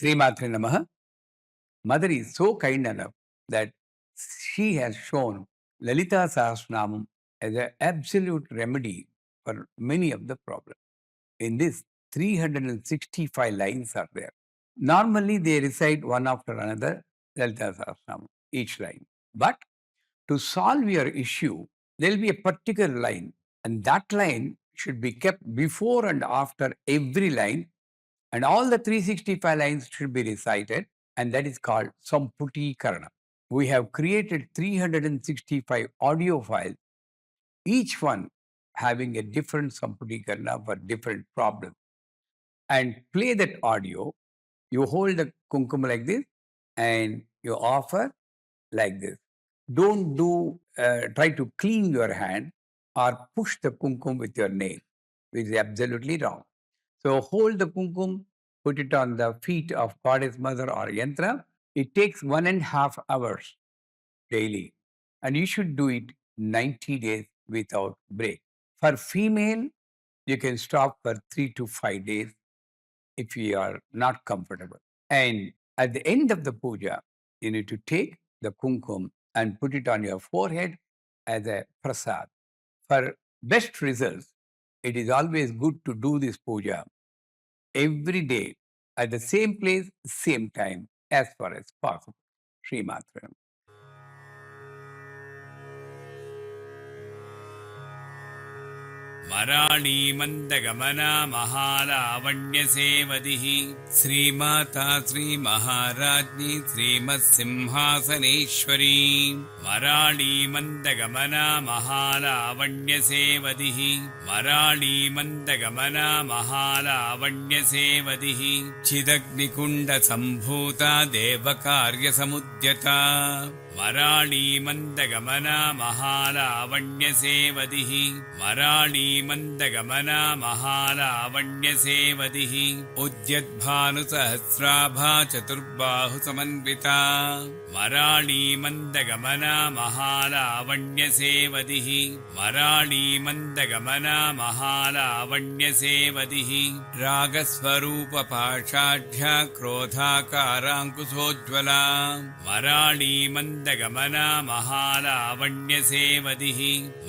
Srimatre Namaha. Mother is so kind enough that she has shown Lalita Sahasranamam as an absolute remedy for many of the problems. In this, 365 lines are there. Normally, they recite one after another, Lalita Sahasranamam, each line. But to solve your issue, there will be a particular line, and that line should be kept before and after every line, and all the 365 lines should be recited, and that is called Samputi Karana. We have created 365 audio files, each one having a different Samputi Karana for different problems. And play that audio. You hold the kumkum like this, and you offer like this. Don't try to clean your hand or push the kumkum with your nail, which is absolutely wrong. So hold the kumkum, put it on the feet of Goddess Mother or Yantra. It takes 1.5 hours daily, and you should do it 90 days without break. For female, you can stop for 3 to 5 days if you are not comfortable. And at the end of the puja, you need to take the kumkum and put it on your forehead as a prasad. For best results, it is always good to do this puja every day at the same place, same time, as far as possible. Sri Matra. मराणी मंदगमना महालावण्यसेवदिः श्रीमाता श्रीमहाराज्ञी श्रीमत्सिंहासनेश्वरी मराणी मंदगमना महालावण्यसेवदिः मराणी मंदगमना महालावण्यसेवदिः चिदग्निकुण्ड सम्भूता देवकार्यसमुद्यता मराणी मंदगमना महालावण्यसेवदिः मराणी मंदगमना महालावण्यसेवदिः उद्यद्भानुसहस्राभा चतुर्बाहुसमन्विता मराणी मंदगमना महालावण्यसेवदिः मराणी मंदगमना महालावण्यसेवदिः रागस्वरूपपाषाढ्या क्रोधाकाराङ्कुशोज्ज्वला मराणी मंदगमना महालावण्यसेवदिः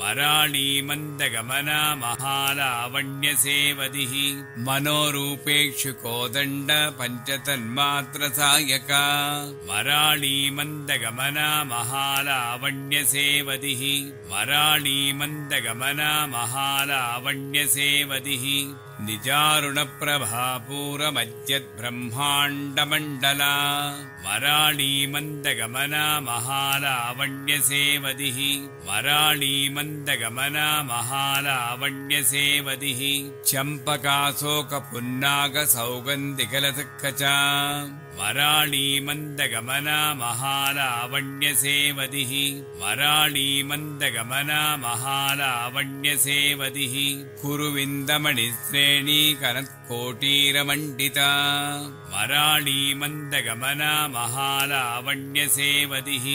मराणी मंदगमना महालावण्यसेवदिः मनोरूपेक्षु कोदण्ड पञ्चतन्मात्रसायका मराणी मंदगमना महालावण्यसेवदिः मराणी मंदगमना महालावण्यसेवदिः निजारुणप्रभापूरमज्जद्ब्रह्माण्डमण्डला मराणी मंदगमना महालावण्यसेवदिः मराणी मंदगमना महालावण्यसेवदिः चम्पकाशोकपुन्नागसौगन्धिकलसक्कचा मराणी मंदगमना महालावण्यसेवदिः मराणी मंदगमना महालावण्यसेवदिः कुरुविन्दमणिश्रेणी कनत्कोटीरमण्डिता मराणी मंदगमना महालावण्यसेवदिः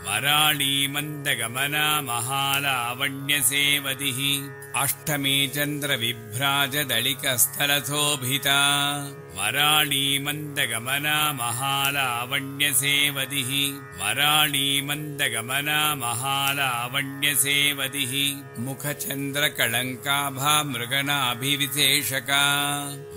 मराणी मंदगमना महालावण्यसेवदिः अष्टमी चन्द्रविभ्राजदलिकस्थलशोभिता मराणी मंदगमना महालावण्यसेवदिः मराणी मंदगमना महालावण्यसेवदिः मुखचन्द्रकळङ्काभा मृगनाभिविशेषका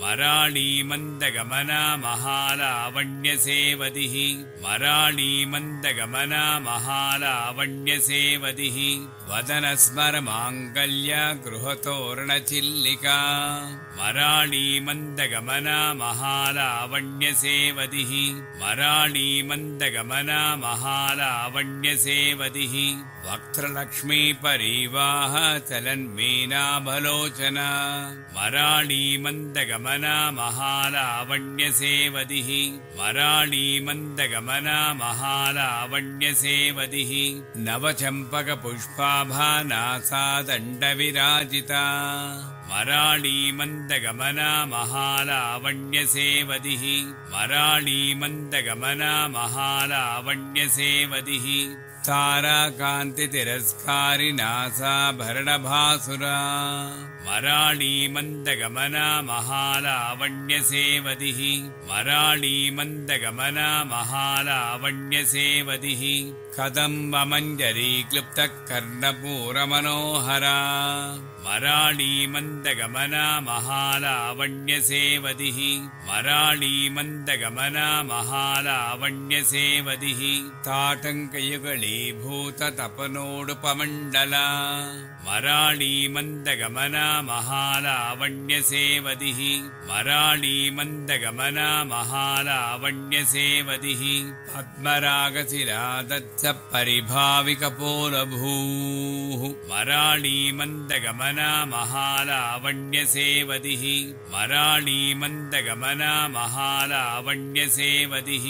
मराणी मंदगमना महालावण्यसेवदिः मराणी मंदगमना महालावण्यसेवदिः वदनस्मरमाङ्गल्य गृहतोरणचिल्लिका मराणी मंदगमना महालावण्यसेवदिः मराणी मंदगमना महालावण्यसेवदिः वक्त्रलक्ष्मी परिवाह चलन्मीनाभलोचना मराणी मंदगमना महालावण्यसेवदिः मराणी मंदगमना महालावण्यसेवदिः नवचम्पकपुष्पाभा नासादण्डविराजिता मराळीमन्दगमना महालावण्यसेवदिः मराळीमन्दगमना महालावण्यसेवदिः ताराकान्तितिरस्कारिणा सा भरणभासुरा मराळीमन्दगमना महालावण्यसेवदिः मराळीमन्दगमना महालावण्यसेवदिः कदम्बमञ्जरीक्लुप्तः कर्णपूरमनोहरा मराळीमन्दगमना महालावण्यसेवदिः मराळीमन्दगमना महालावण्यसेवदिः ताटङ्कयुगलीभूततपनोडुपमण्डला मराळीमन्दगमना महालावण्यसेवदिः मराळीमन्दगमना महालावण्यसेवदिः पद्मरागशिलादत्स परिभाविकपोलभूः मराळीमन्दगमना महालावण्यसेवदिः मराळीमन्दगमना महालावण्यसेवदिः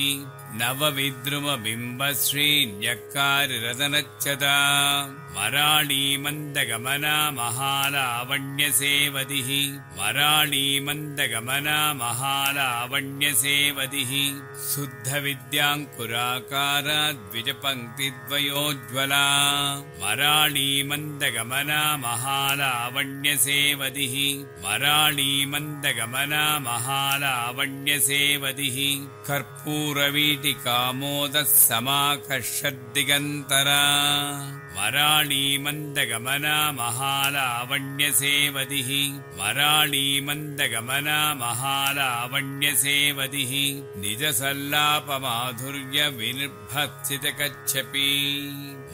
नवविद्रुमबिम्बश्रीन्यक्कारिरदनच्छदा मराळीमन्दगमना महालावण्यसेवदिः मराळीमन्दगमना महालावण्यसेवदिः शुद्धविद्याङ्कुराकारा द्विजपङ्क्तिद्वयोज्ज्वला मराळीमन्दगमना महालावण्यसेवदिः मराळीमन्दगमना महालावण्यसेवदिः कर्पूरवीटिकामोदः समाकर्षद्दिगन्तरा मराळीमन्दगमना महालावण्यसेवदिः मराळीमन्दगमना महालावण्यसेवदिः निजसल्लापमाधुर्यविनिर्भत्सितकच्छपी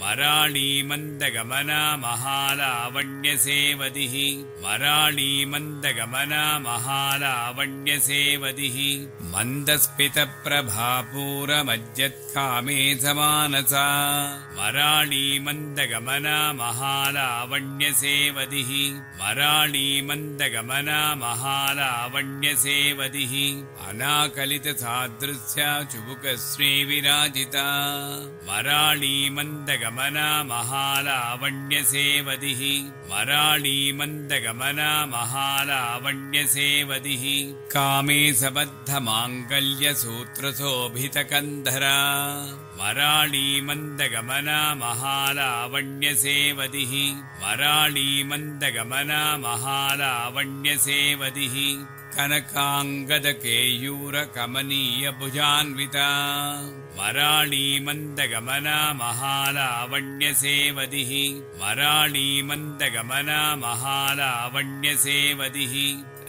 मराळीमन्दगमना महालावण्यसेवदिः मराळीमन्दगमना महालावण्यसेवदिः मन्दस्मितप्रभापूरमज्जत्कामे समानसा मराळीमन्दगमना महालावण्यसेवदिः मराळीमन्दगमना महालावण्यसेवदिः अनाकलितसादृश्या चुबुकश्रीविराजिता मराळीमन्दगमना महालावण्यसेवदिः मराळीमन्दगमना महालावण्यसेवदिः कामे सबद्धमाङ्गल्यसूत्रशोभितकन्धरा मराळीमन्दगमना महालावण्यसेवदिः मराळीमन्दगमना महालावण्यसेवदिः कनकाङ्गदकेयूरकमनीयभुजान्विता मराळीमन्दगमना महालावण्यसेवदिः मराळीमन्दगमना महालावण्यसेवदिः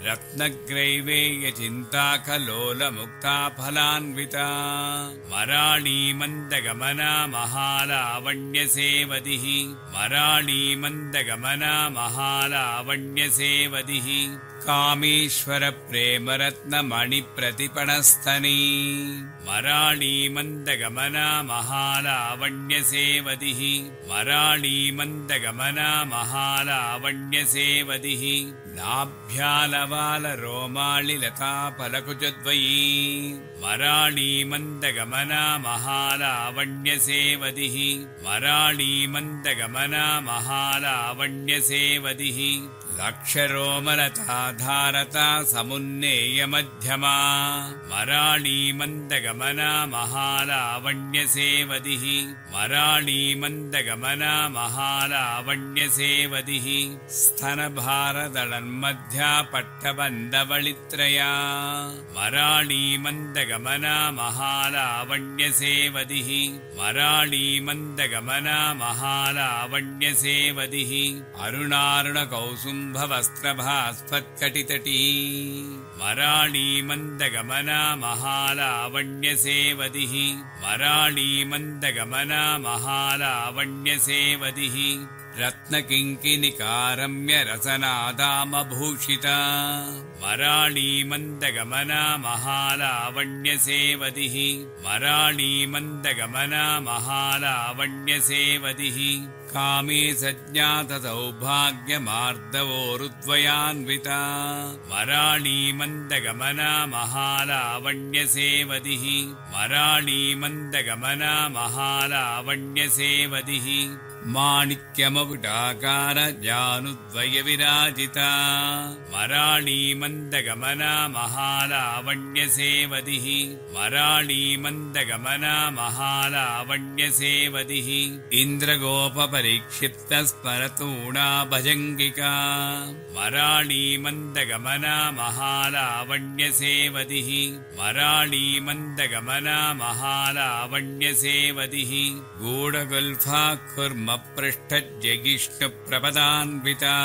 रत्नग्रैवेयचिन्ताकलोलमुक्ताफलान्विता मराळीमन्दगमना महालावण्यसेवदिः मराळीमन्दगमना महालावण्यसेवदिः कामेश्वरप्रेमरत्नमणिप्रतिपणस्तनी मराळीमन्दगमना महालावण्यसेवदिः मराळीमन्दगमना महालावण्यसेवदिः नाभ्यालवालरोमालिलताफलकुचद्वयी मराळीमन्दगमना महालावण्यसेवदिः मराळीमन्दगमना महालावण्यसेवदिः लक्षरोमलताधारता समुन्नेयमध्यमा मराळीमन्दगमना महालावण्यसेवदिः मराळीमन्दगमना महालावण्यसेवदिः स्तनभारदलन्मध्या पट्टबन्धवळित्रया मराळीमन्दगमना महालावण्यसेवदिः मराळीमन्दगमना महालावण्यसेवदिः अरुणारुणकौसुम्भवस्त्रभास्फत्कटितटी मराळीमन्दगमना महालावण्यसेवदिः मराळीमन्दगमना महालावण्यसेवदिः रत्नकिङ्किणिकारम्यरसनादामभूषिता मराळीमन्दगमना महालावण्यसेवदिः मराळीमन्दगमना महालावण्यसेवदिः कामे सज्ञातसौभाग्यमार्दवोरुद्वयान्विता मराळीमन्दगमना महालावण्यसेवदिः मराळीमन्दगमना महालावण्यसेवदिः माणिक्यमकुटाकार जानुद्वय विराजिता मराळी मन्दगमना महालावण्यसेवदिः मराळी मन्दगमना महालावण्यसेवदिः इन्द्रगोपपरीक्षिप्तस्मरतूणा भजङ्गिका मराळी मन्दगमना महालावण्यसेवदिः मराळी मन्दगमना महालावण्यसेवदिः गूढगुल्फा कुर्मपृष्ठज्यगिष्णुप्रपदान्विता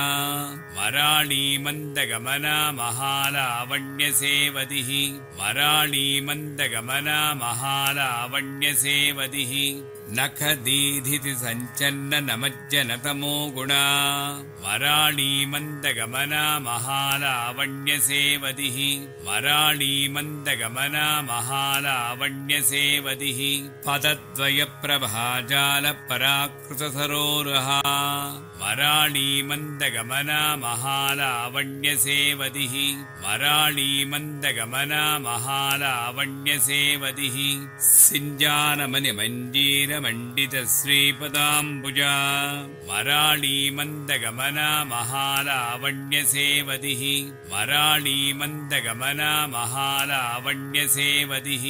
मराळी मन्दगमना महालावण्यसेवदिः मराळी मन्दगमना महालावण्यसेवदिः नखदीधिति सञ्चन्न नमज्जनतमो गुणा मराळी मन्दगमना महालावण्यसेवदिः मराळी मन्दगमना महालावण्यसेवदिः पदद्वयप्रभाजालपराकृतसरोरुहा मराळी मन्दगमना महालावण्यसेवदिः मराळी मन्दगमना महालावण्यसेवदिः सिञ्जानमणिमञ्जीरमण्डितश्रीपदाम्बुजा मराळी मन्दगमना महालावण्यसेवदिः मराळी मन्दगमना महालावण्यसेवदिः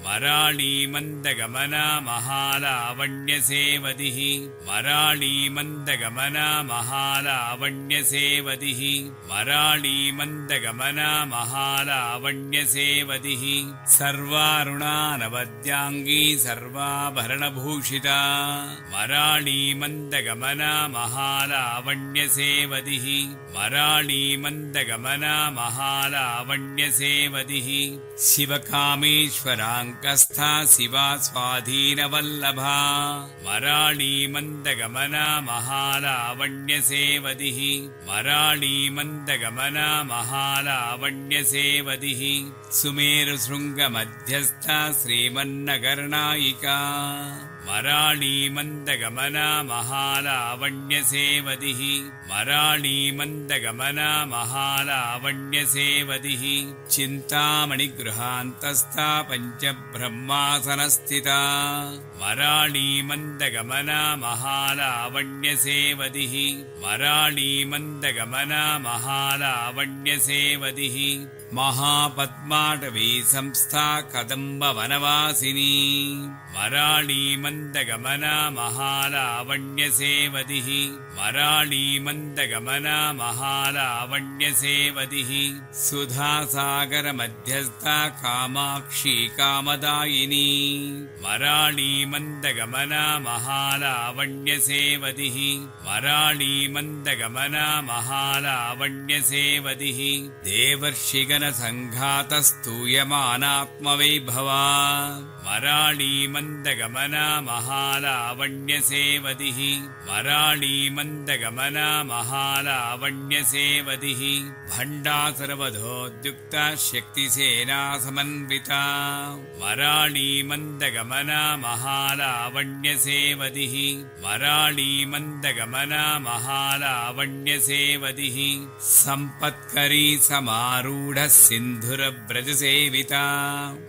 मराळी मन्दगमना महालावण्यसेवदिः मराळी मन्दगमना महालावण्यसेवदिः मराळी मन्दगमना महालावण्यसेवदिः सर्वारुणानवद्याङ्गी सर्वाभरणभूषिता मराळी मन्दगमना महालावण्यसेवदिः मराळी मन्दगमना महालावण्यसेवदिः शिवकामेश्वराङ्कस्था शिवा स्वाधीनवल्लभा मराळी मन्दगमना महालावण्यसेवदिः मराळी मन्दगमना महालावण्यसेवदिः सुमेरुशृङ्गमध्यस्था श्रीमन्नगरनायिका मराळी मन्दगमना महालावण्यसेवदिः मराळी मन्दगमना महालावण्यसेवदिः चिन्तामणिगृहान्तस्था पञ्चब्रह्मासनस्थिता मराळी मन्दगमना महालावण्यसेवदिः मराळी मन्दगमना महालावण्यसेवदिः महापद्माटवी संस्था कदम्बवनवासिनी मराळी मन्दगमना महालावण्यसेवदिः मराळी मन्दगमना महालावण्यसेवदिः सुधासागरमध्यस्था कामाक्षी कामदायिनी मराळी मन्दगमना महालावण्यसेवदिः मराळी मन्दगमना महालावण्यसेवदिः देवर्षिगणसङ्घातस्तूयमानात्मवैभवा मराळी मन्दगमना महालावण्यसेवदिः मराळी मन्दगमना महालावण्यसेवदिः भण्डासुरवधोद्युक्ता शक्तिसेना समन्विता मराळी मन्दगमना महालावण्यसेवदिः मराळी मन्दगमना महालावण्यसेवदिः सम्पत्करी समारूढः सिन्धुरव्रजसेविता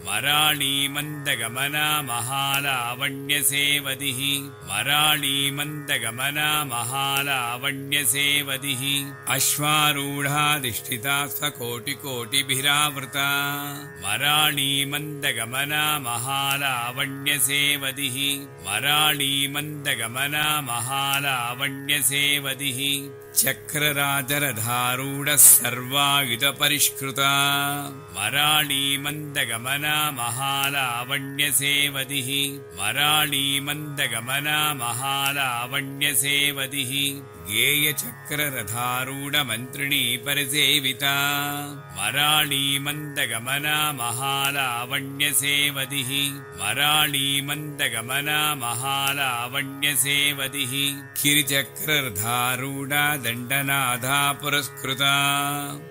मराळी मन्दगमना महालावण्यसेवदिः मराळी मन्दगमना महालावण्यसेवदिः अश्वारूढाधिष्ठिता स्वकोटिकोटिभिरावृता मराळी मन्दगमना महालावण्यसेवदिः मराळी मन्दगमना महालावण्यसेवदिः चक्रराजरधारूढः सर्वायुधपरिष्कृता मराळी मन्दगमना महालावण्यसेवदिः मराळी मन्दगमना महालावण्यसेवदिः गेयचक्ररथारूढमन्त्रिणी परिसेविता मराळी मन्दगमना महालावण्यसेवदिः मराळी मन्दगमना महालावण्यसेवदिः किरिचक्ररथारूढा दण्डनाथा पुरस्कृता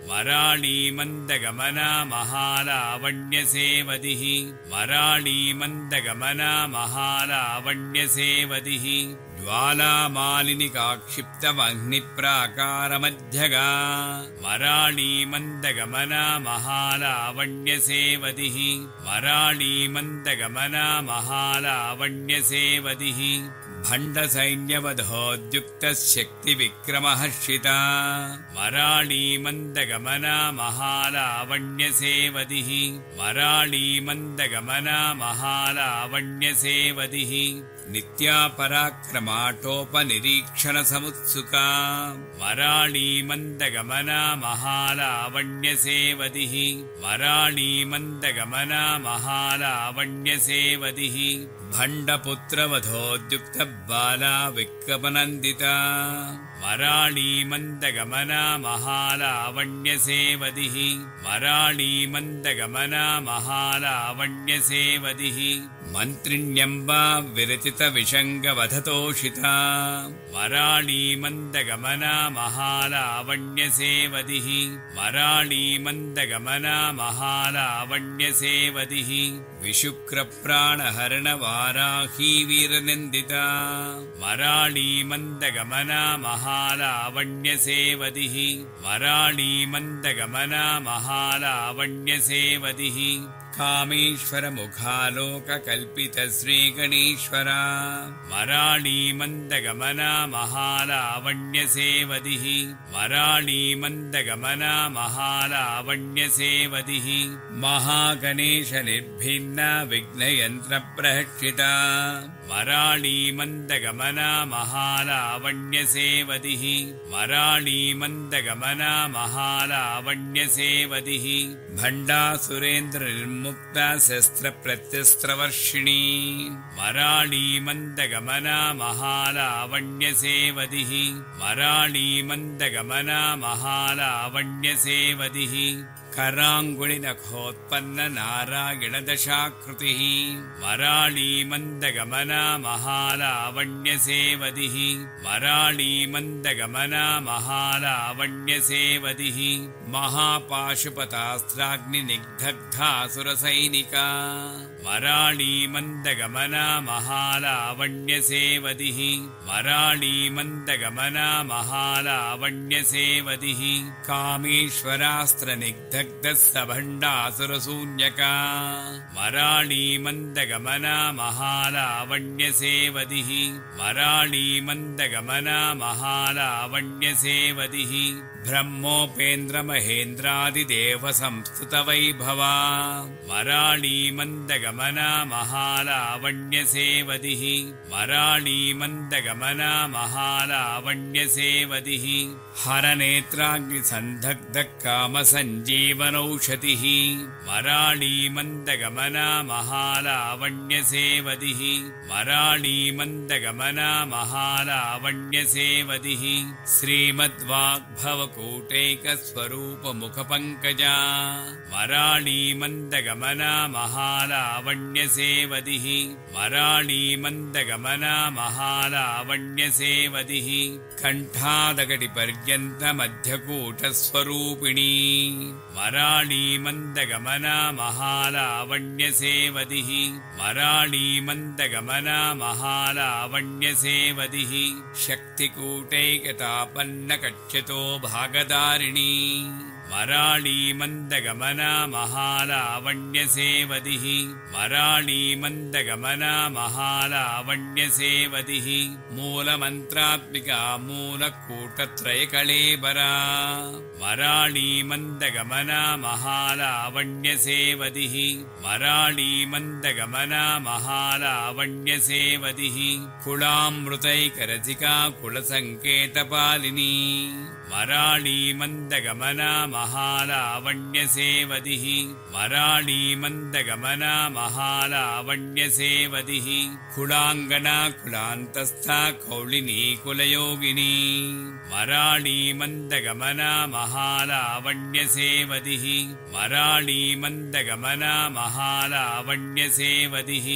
मराळी मन्दगमना महालावण्यसेवदिः मराळी मन्दगमना महालावण्यसेवदिः ज्वालामालिनिकाक्षिप्तमग्निप्राकारमध्यगा मराळी मन्दगमना महालावण्यसेवदिः मराळी मन्दगमना महालावण्यसेवदिः भण्डसैन्यवधोद्युक्तशक्तिविक्रमहर्षिता मराळीमन्दगमना महालावण्यसेवदिः मराळीमन्दगमना महालावण्यसेवदिः नित्या पराक्रमाटोपनिरीक्षणसमुत्सुका मराळीमन्दगमना महालावण्यसेवदिः मराळीमन्दगमना महालावण्यसेवदिः भण्डपुत्रवधोद्युक्तबाला विक्रमनन्दिता मराळीमन्दगमना महालावण्यसेवदिः मराळीमन्दगमना महालावण्यसेवदिः मन्त्रिण्यम्बा विरचितविषङ्गवधतोषिता मराळीमन्दगमना महालावण्यसेवदिः मराळीमन्दगमना महालावण्यसेवदिः विशुक्रप्राणहरणवाराही वीरनिन्दिता मराळीमन्दगमना महालावण्यसेवदिः मराळीमन्दगमना महालावण्यसेवदिः कामेश्वरमुखालोककल्पितश्रीगणेश्वरा मराळीमन्दगमना महालावण्यसेवदिः मराळीमन्दगमना महालावण्यसेवदिः महागणेशनिर्भिन्ना विघ्नयन्त्रप्रहर्षिता मराळीमन्दगमना महालावण्यसेवदिः मराळीमन्दगमना महालावण्यसेवदिः भण्डासुरेन्द्रनिर्मुक्ता शस्त्रप्रत्यस्त्रवर्षिणी मराळीमन्दगमना महालावण्यसेवदिः मराळीमन्दगमना महालावण्यसेवदिः कराङ्गुलिनखोत्पन्ननारायणदशाकृतिः मराळीमन्दगमना महालावण्यसेवदिः मराळीमन्दगमना महालावण्यसेवदिः महापाशुपतास्त्राग्निनिग्धग्धासुरसैनिका मराळीमन्दगमना महालावण्यसेवदिः मराळीमन्दगमना महालावण्यसेवदिः कामेश्वरास्त्रनिग्धग्धस्सभण्डासुरशून्यका मराळीमन्दगमना महालावण्यसेवदिः मराळीमन्दगमना महालावण्यसेवदिः ब्रह्मोपेन्द्रमहेन्द्रादिदेवसंस्तुतवैभवा मराळीमन्दगमना महालावण्यसेवदिः मराळीमन्दगमना महालावण्यसेवदिः हरनेत्राग्निसन्धग्धकामसञ्जीवनौषधिः मराळीमन्दगमना महालावण्यसेवदिः मराळीमन्दगमना महालावण्यसेवदिः श्रीमद्वाग्भवकूटैकस्वरूपमुखपङ्कजा मराळीमन्दगमना महालावण्यसेवदिः मराळीमन्दगमना महालावण्यसेवदिः कण्ठादकटिपर्यन्तमध्यकूटस्वरूपिणी मराळीमन्दगमना महालावण्यसेवदिः मराळीमन्दगमना महालावण्यसेवदिः शक्तिकूटैकतापन्नकक्ष्यतो भागधारिणी मराळीमन्दगमना महालावण्यसेवदिः मराळीमन्दगमना महालावण्यसेवदिः मूलमन्त्रात्मिका मूलकूटत्रयकळेबरा मराळीमन्दगमना महालावण्यसेवदिः मराळीमन्दगमना महालावण्यसेवदिः कुलामृतैकरसिका कुलसङ्केतपालिनी मराळीमन्दगमना महालावण्यसेवदिः मराळीमन्दगमना महालावण्यसेवदिः कुलाङ्गना कुलान्तस्था कौलिनी कुलयोगिनी मराळीमन्दगमना महालावण्यसेवदिः मराळीमन्दगमना महालावण्यसेवदिः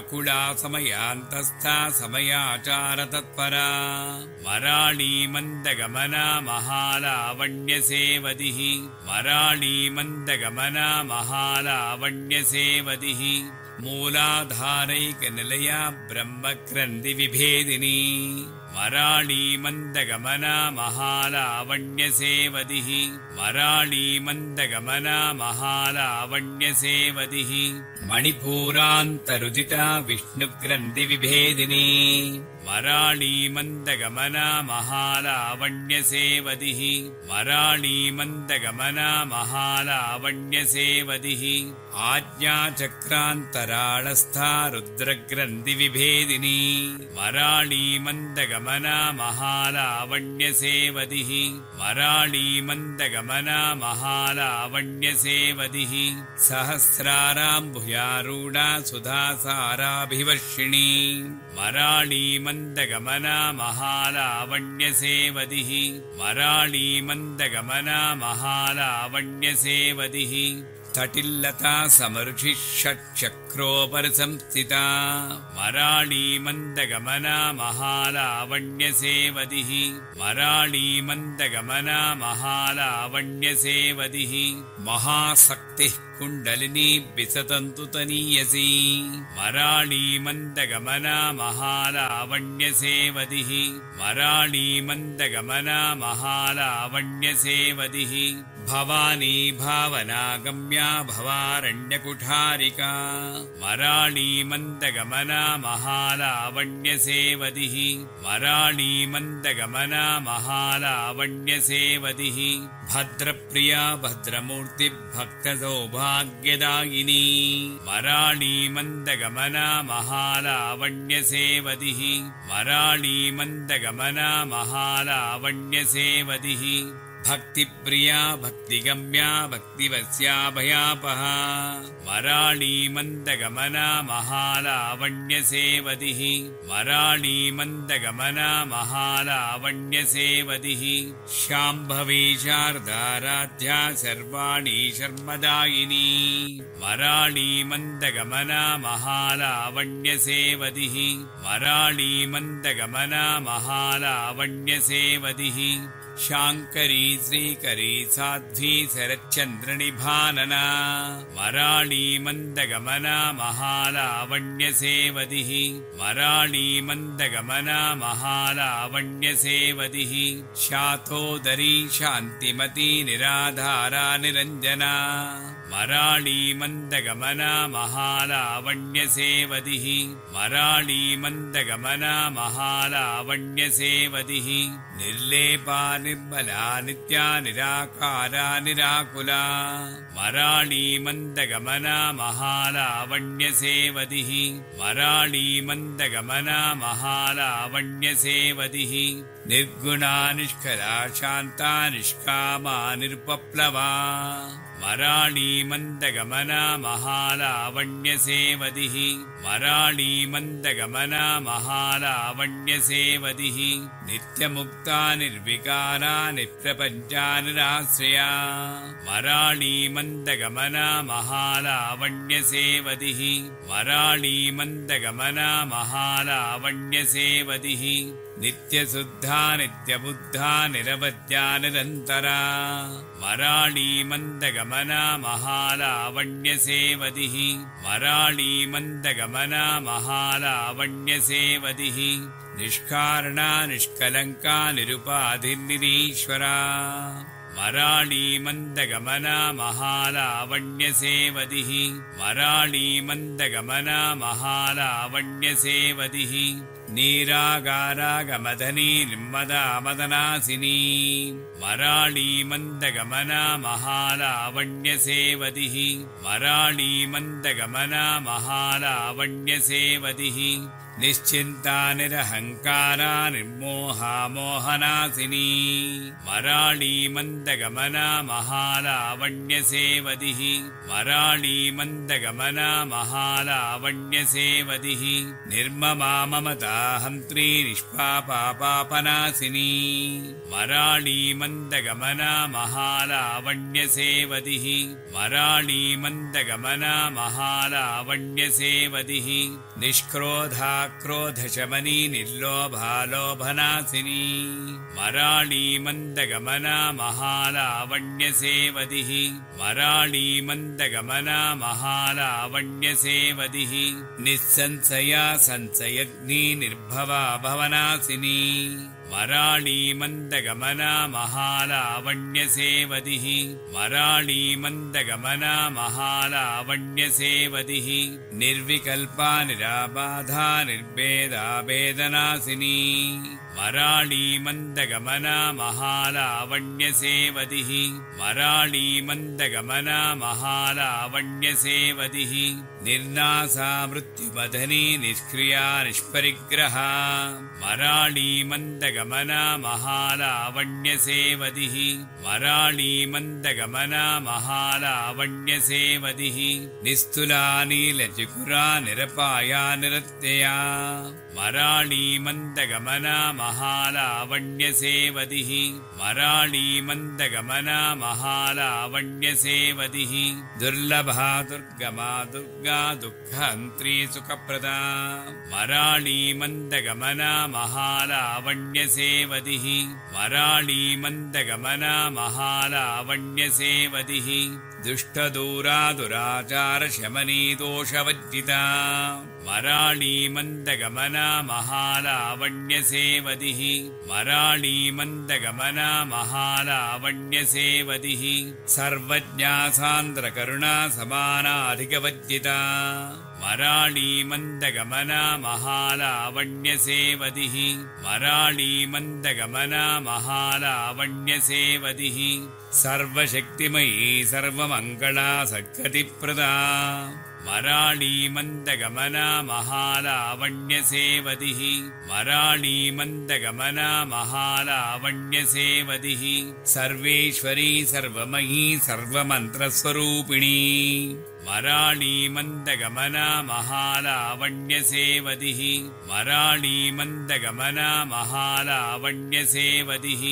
अकुला समयान्तस्था समयाचारतत्परा मराळीमन्दगमना महालावण्यसेवदिः मराळीमन्दगमना महालावण्यसेवदिः मूलाधारैकनिलया ब्रह्मक्रन्दिविभेदिनी मराळी मन्दगमना महालावण्यसेवदिः मराळी मन्दगमना महालावण्यसेवदिः मणिपूरान्तरुदिता विष्णुग्रन्थिविभेदिनी मराळी मन्दगमना महालावण्यसेवदिः मराळी मन्दगमना महालावण्यसेवदिः आज्ञाचक्रान्तराळस्था रुद्रग्रन्थिविभेदिनी मराळी मन्दगमना महालावण्यसेवदिः मराळी मन्दगमना महालावण्यसेवदिः सहस्राराम्भुयारूढा सुधासाराभिवर्षिणी मराळी मन्दगमना महालावण्यसेवदिः मराळी मन्दगमना महालावण्यसेवदिः तटिल्लता समरुषि षट्चक्रोपरिसंस्थिता मराळी मन्दगमना महालावण्यसेवदिः मराळी मन्दगमना महालावण्यसेवदिः महाशक्तिः कुण्डलिनी विसतन्तु तनीयसी मराळी मन्दगमना महालावण्यसेवदिः मराळी मन्दगमना महालावण्यसेवदिः भवानी भावनागम्या भवारण्यकुठारिका मराळी मन्दगमना महालावण्यसेवदिः मराळी मन्दगमना महालावण्यसेवदिः भद्रप्रिया भद्रमूर्ति भक्तसौभाग्यदायिनी मराळी मन्दगमना महालावण्यसेवदिः मराळी मन्दगमना महालावण्यसेवदिः भक्तिप्रिया भक्तिगम्या भक्तिवस्या भयापहा मराळी मन्दगमना महालावण्यसेवदिः मराळी मन्दगमना महालावण्यसेवदिः शाम्भवी शारदाराध्या सर्वाणि शर्मदायिनी मराळी मन्दगमना महालावण्यसेवदिः मराळी मन्दगमना महालावण्यसेवदिः शाङ्करी श्रीकरी साध्वी शरच्चन्द्रनिभानना मराळी मन्दगमना महालावण्यसेवदिः मराळी मन्दगमना महालावण्यसेवदिः शातोदरी शान्तिमती निराधारा निरञ्जना मराळी मन्दगमना महालावण्यसेवदिः मराळी मन्दगमना महालावण्यसेवदिः निर्लेपा निर्मला नित्या निराकारा निराकुला मराळी मन्दगमना महालावण्यसेवदिः मराळी मन्दगमना महालावण्यसेवदिः निर्गुणा निष्कला शान्ता निष्कामा निरुपप्लवा मराळी मन्दगमना महालावण्यसेवदिः मराळी मन्दगमना महालावण्यसेवदिः नित्यमुक्ता निर्विकारा निप्रपञ्चा निराश्रया मराळी मन्दगमना महालावण्यसेवदिः मराळी मन्दगमना महालावण्यसेवदिः नित्यशुद्धा नित्यबुद्धा निरवद्या निरन्तरा मराळी मन्दगमना महालावण्यसेवदिः मराळी मन्दगमना महालावण्यसेवदिः निष्कारणा निष्कलङ्का निरुपाधिर्निरीश्वरा मराळी मन्दगमना महालावण्यसेवदिः मराळी मन्दगमना महालावण्यसेवदिः नीरागारागमदनी निर्मदा मदनासिनी मराळी मन्दगमना महालावण्यसेवदिः मराळी मन्दगमना महालावण्यसेवदिः निश्चिन्ता निरहङ्कारा निर्मोहा मोहनासिनी मराळी मन्दगमना महालावण्यसेवदिः मराळी मन्दगमना महालावण्यसेवदिः निर्ममा ममता हन्त्री निष्पापा पापनासिनी मराळी मन्दगमना महालावण्यसेवदिः मराळी मन्दगमना महालावण्यसेवदिः निष्क्रोधा क्रोधशमनी निर्लोभा लोभनासिनी मराळी मन्दगमना महालावण्यसेवदिः मराळीमन्दगमना महालावण्यसेवदिः निस्संशया संशयग्नि निर्भवा भवनाशिनी मराळीमन्दगमना महालावण्यसेवदिः मराळीमन्दगमना महालावण्यसेवदिः निर्विकल्पा निराबाधा निर्भेदा वेदनाशिनी मराळीमन्दगमना महालावण्यसेवदिः मराळीमन्दगमना महालावण्यसेवदिः निर्नासा मृत्युमदनी निष्क्रिया निष्परिग्रहा मराळीमन्दगमना महालावण्यसेवदिः मराळीमन्दगमना महालावण्यसेवदिः निस्तुला नीलचिकुरा निरपाया निरत्यया मराळीमन्दगमना महालावण्यसेवदिः मराळीमन्दगमना महालावण्यसेवदिः दुर्लभा दुर्गमा दुर्गा दुःखहन्त्री सुखप्रदा मराळीमन्दगमना महालावण्यसेवदिः मराळीमन्दगमना महालावण्यसेवदिः दुष्टदूरा दुराचारशमनी दोषवर्जिता मराळीमन्दगमना महालावण्यसेवदिः मराळीमन्दगमना महालावण्यसेवदिः सर्वज्ञा सान्द्रकरुणा समानाधिकवर्जिता मराळीमन्दगमना महालावण्यसेवदिः मराळीमन्दगमना महालावण्यसेवदिः सर्वशक्तिमयी सर्वमङ्गला सद्गतिप्रदा मराळीमन्दगमना महालावण्यसेवदिः मराळीमन्दगमना महालावण्यसेवदिः सर्वेश्वरी सर्वमयी सर्वमन्त्रस्वरूपिणी मराळीमन्दगमना महालावण्यसेवदिः मराळीमन्दगमना महालावण्यसेवदिः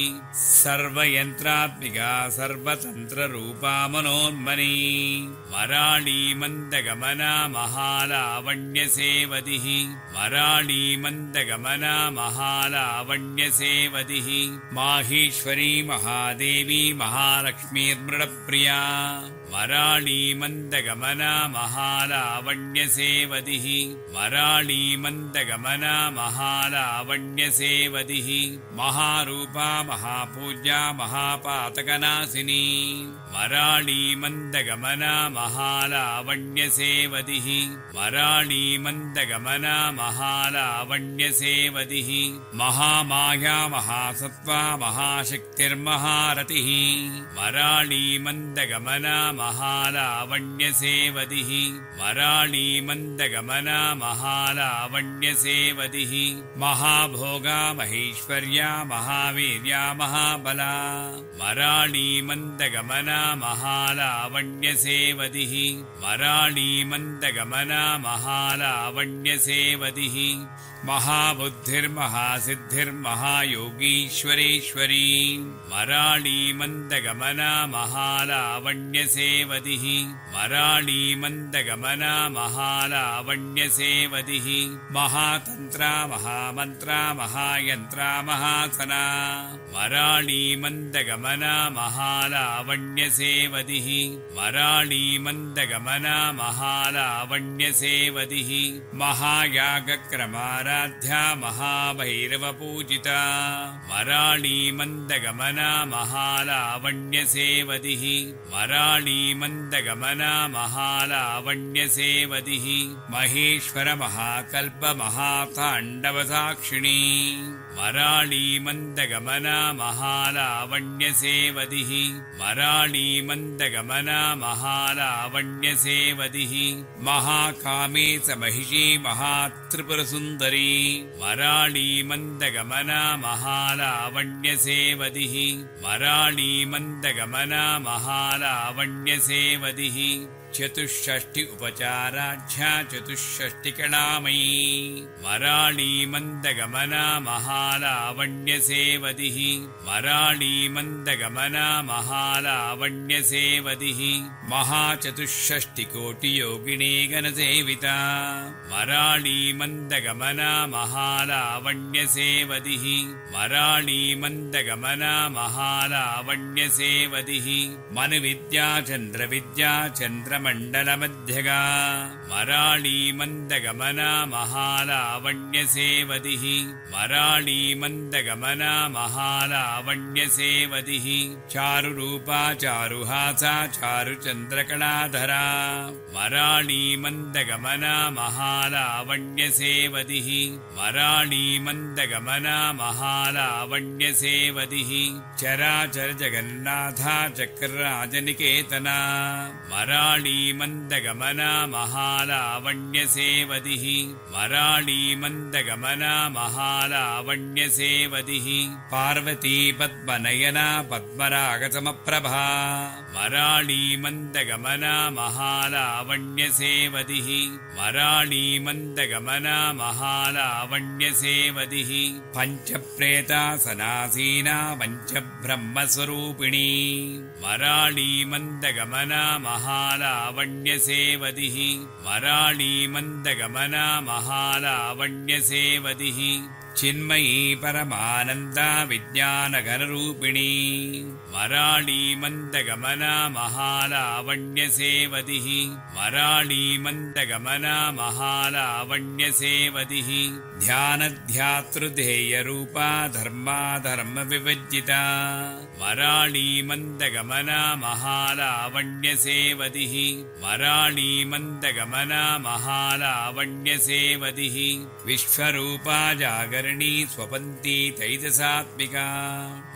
सर्वयन्त्रात्मिका सर्वतन्त्ररूपा मनोन्मनी मराळीमन्दगमना महालावण्यसेवदिः मराळीमन्दगमना महालावण्यसेवदिः माहेश्वरी महादेवी महालक्ष्मीर्मृडप्रिया मराळीमन्दगमना महालावण्यसेवदिः मराळीमन्दगमना महालावण्यसेवदिः महारूपा महापूज्या महापातकनाशिनी मराळीमन्दगमना महालावण्यसेवदिः मराळीमन्दगमना महालावण्यसेवदिः महामाया महासत्त्वा महाशक्तिर्महारतिः मराळीमन्दगमना महालावण्यसेवदिः मराळीमन्दगमना महालावण्यसेवदिः महाभोगा महेश्वर्या महावीर्या महाबला मराळीमन्दगमना महालावण्यसेवदिः मराळीमन्दगमना महालावण्यसेवदिः महाबुद्धिर्महासिद्धिर्महायोगीश्वरेश्वरी मराळीमन्दगमना महालावण्यसेवदिः मराळीमन्दगमना महालावण्यसेवदिः महातन्त्रा महामन्त्रा महायन्त्रा महासना मराळीमन्दगमना महालावण्यसेवदिः मराळीमन्दगमना महालावण्यसेवदिः महायागक्रमाराध्या महाभैरवपूजिता मराळीमन्दगमना महालावण्यसेवदिः मराळीमन्दगमना महालावण्यसेवदिः महेश्वर महाकल्प महाताण्डवसाक्षिणी मराळीमन्दगमना महालावण्यसेवदिः मराळीमन्दगमना महालावण्यसेवदिः महाकामेश महिषी महात्रिपुरसुन्दरी मराळीमन्दगमना महालावण्यसेवदिः मराळीमन्दगमना महालावण्यसेवदिः चतुष्षष्टि उपचाराढ्या चतुष्षष्टिकलामयी मराळी मन्दगमना महालावण्यसेवदिः मराळी मन्दगमना महालावण्यसेवदिः महाचतुष्षष्टिकोटियोगिनी गणसेविता मराळी मन्दगमना महालावण्यसेवदिः मराळी मन्दगमना महालावण्यसेवदिः मनुविद्या चन्द्रविद्या चन्द्रमण्डलमध्यगा मराळी मन्दगमना महालावण्यसेवदिः मराळी मन्दगमना महालावण्यसेवदिः चारुरूपा चारुहासा चारुचन्द्रकलाधरा मराळी मन्दगमना महालावण्यसेवदिः मराळी मन्दगमना महालावण्यसेवदिः चराचरजगन्नाथा चक्रराजनिकेतना मराळी मन्दगमना महालावण्यसेवदिः मराळी मन्दगमना महालावण्यसेवदिः पार्वती पद्मनयना पद्मरागसमप्रभा मराळी मन्दगमना महालावण्यसेवदिः मराळी मन्दगमना महालावण्यसेवदिः पञ्चप्रेतासनासीना पञ्चब्रह्मस्वरूपिणी मराळी मन्दगमना महालावण्यसेवदिः मराळी मन्दगमना महालावण्यसेवदिः चिन्मयी परमानन्दा विज्ञानघनरूपिणी मराळी मन्दगमना महालावण्यसेवदिः मराळी मन्दगमना महालावण्यसेवदिः ध्यानध्यातृधेयरूपा धर्माधर्मविभज्जिता मराळी मन्दगमना महालावण्यसेवदिः मराळी मन्दगमना महालावण्यसेवदिः विश्वरूपा जागरणी स्वपन्ती तैजसात्मिका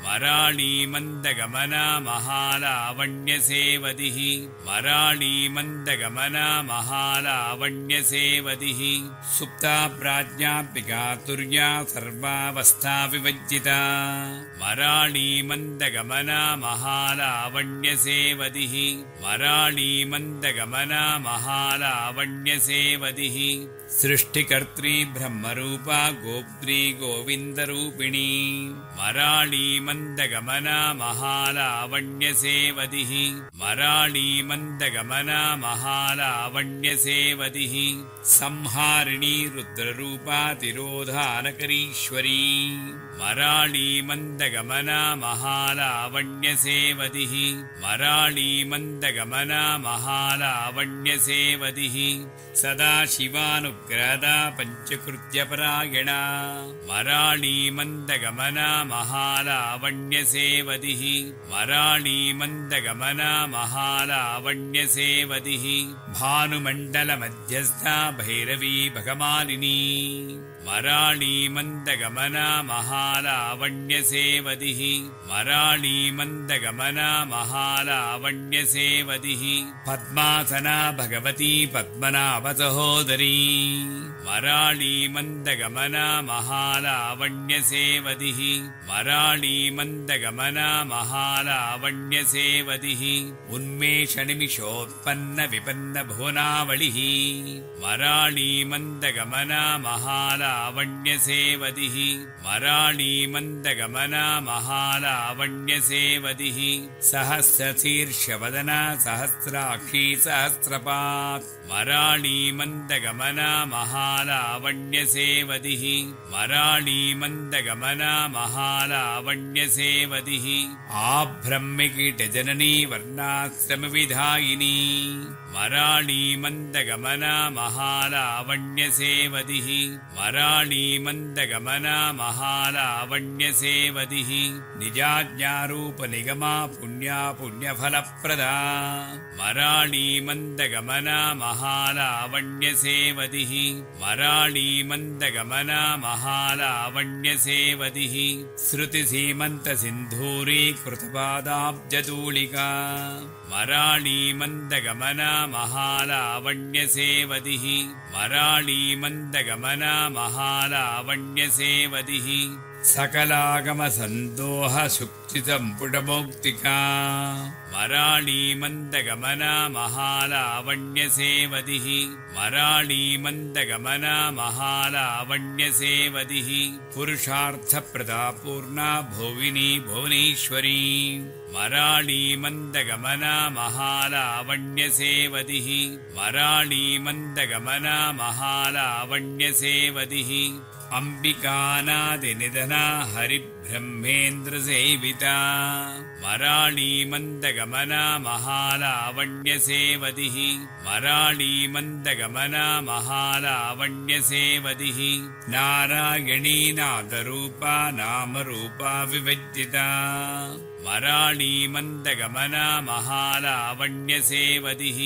मराळी मन्दगमना महालावण्यसेवदिः मराळी मन्दगमना महालावण्यसेवदिः सुप्ता प्राज्ञात्मिका तुर्या सर्वावस्था विभज्जिता मराळी मन्दगमना महालावण्यसेवदिः मराळी मन्दगमना महालावण्यसेवदिः सृष्टिकर्त्री ब्रह्मरूपा गोप्त्री गोविन्दरूपिणी मराळी मन्दगमना महालावण्यसेवदिः मराळी मन्दगमना महालावण्यसेवदिः संहारिणी रुद्ररूपा तिरोधानकरीश्वरी मराळी मन्दगमना महालावण्यसेवदिः मराळी मन्दगमना महालावण्यसेवदिः सदाशिवानुग्रहदा पञ्चकृत्यपरायणा मराळी मन्दगमना महालावण्यसेवदिः मराळी मन्दगमना महालावण्यसेवदिः भानुमण्डलमध्यस्था भैरवी भगमालिनी मराळी मन्दगमना महालावण्यसेवदिः मराळी मन्दगमना महालावण्यसेवदिः पद्मासना भगवती पद्मनाभसहोदरी मराळी मन्दगमना महालावण्यसेवदिः मराळी मन्दगमना महालावण्यसेवदिः उन्मेषनिमिषोत्पन्नविपन्नभुवनावलिः मराळी मन्दगमना महालावण्यसेवदिः मराळी मन्दगमना महालावण्यसेवदिः सहस्रशीर्षवदना सहस्राक्षी सहस्रपात् मराळी मन्दगमना महालावण्यसेवदिः मराळी मन्दगमना महालावण्यसेवदिः आब्रह्मकीटजननी वर्णाश्रमविधायिनी मराळी मन्दगमना महालावण्यसेवदिः मराळी मन्दगमना महालावण्यसेवदिः निजाज्ञारूपनिगमा पुण्या पुण्यफलप्रदा मराळी मन्दगमना महालावण्यसेवदिः मराळी मन्दगमना महालावण्यसेवदिः श्रुतिसीमन्तसिन्धूरीकृतपादाब्जधूलिका मराळी मन्दगमना महालावण्यसेवदिः मराळी मन्दगमना महालावण्यसेवदिः सकलागमसन्दोह सुक्तिसम्पुटमौक्तिका मराळीमन्दगमना महालावण्यसेवदिः मराळीमन्दगमना महालावण्यसेवदिः पुरुषार्थप्रदा पूर्णा भुविनी भुवनेश्वरी मराळीमन्दगमना महालावण्यसेवदिः मराळीमन्दगमना महालावण्यसेवदिः अम्बिकानादिनिधना हरिब्रह्मेन्द्रसेविता मराळीमन्दगमना महालावण्यसेवदिः मराळीमन्दगमना महालावण्यसेवदिः नारायणी नादरूपा नामरूपा विभज्जिता मराळीमन्दगमना महालावण्यसेवदिः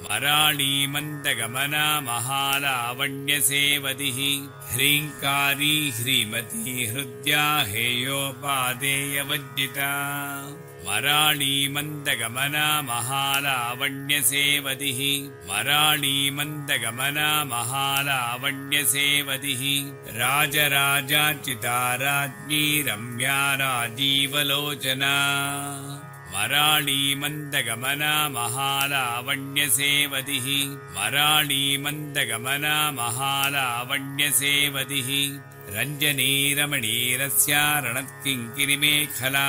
मराळीमन्दगमना महालावण्यसेवदिः ह्रीङ्कारी ह्रीमती हृद्या हेयोपादेयवज्जिता मराळीमन्दगमना महालावण्यसेवदिः मराळीमन्दगमना महालावण्यसेवदिः राजराजार्चिता राज्ञी रम्या राजीवलोचना मराळीमन्दगमना महालावण्यसेवदिः मराळीमन्दगमना महालावण्यसेवदिः रञ्जनी रमणीरस्या रणत्किङ्किरिमेखला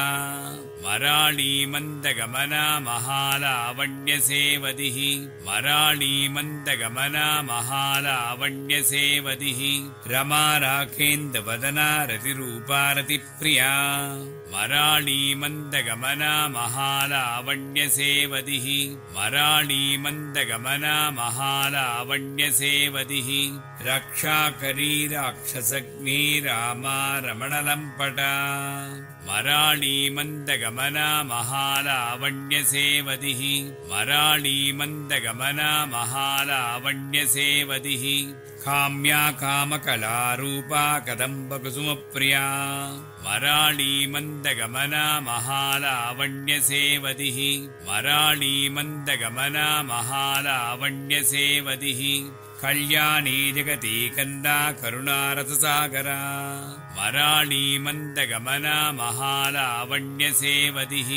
मराळीमन्दगमना महालावण्यसेवदिः मराळीमन्दगमना महालावण्यसेवदिः रमा राखेन्दवदना रतिरूपा रतिप्रिया मराळीमन्दगमना महालावण्यसेवदिः मराळीमन्दगमना महालावण्यसेवदिः रक्षाकरी राक्षसग्नी रामा रमणलम्पटा मराळीमन्दगमना महालावण्यसेवदिः मराळीमन्दगमना महालावण्यसेवदिः काम्या कामकलारूपा कदम्बकुसुमप्रिया मराळीमन्दगमना महालावण्यसेवदिः मराळीमन्दगमना महालावण्यसेवदिः कल्याणी जगती कन्दा करुणारससागरा मराळीमन्दगमना महालावण्यसेवदिः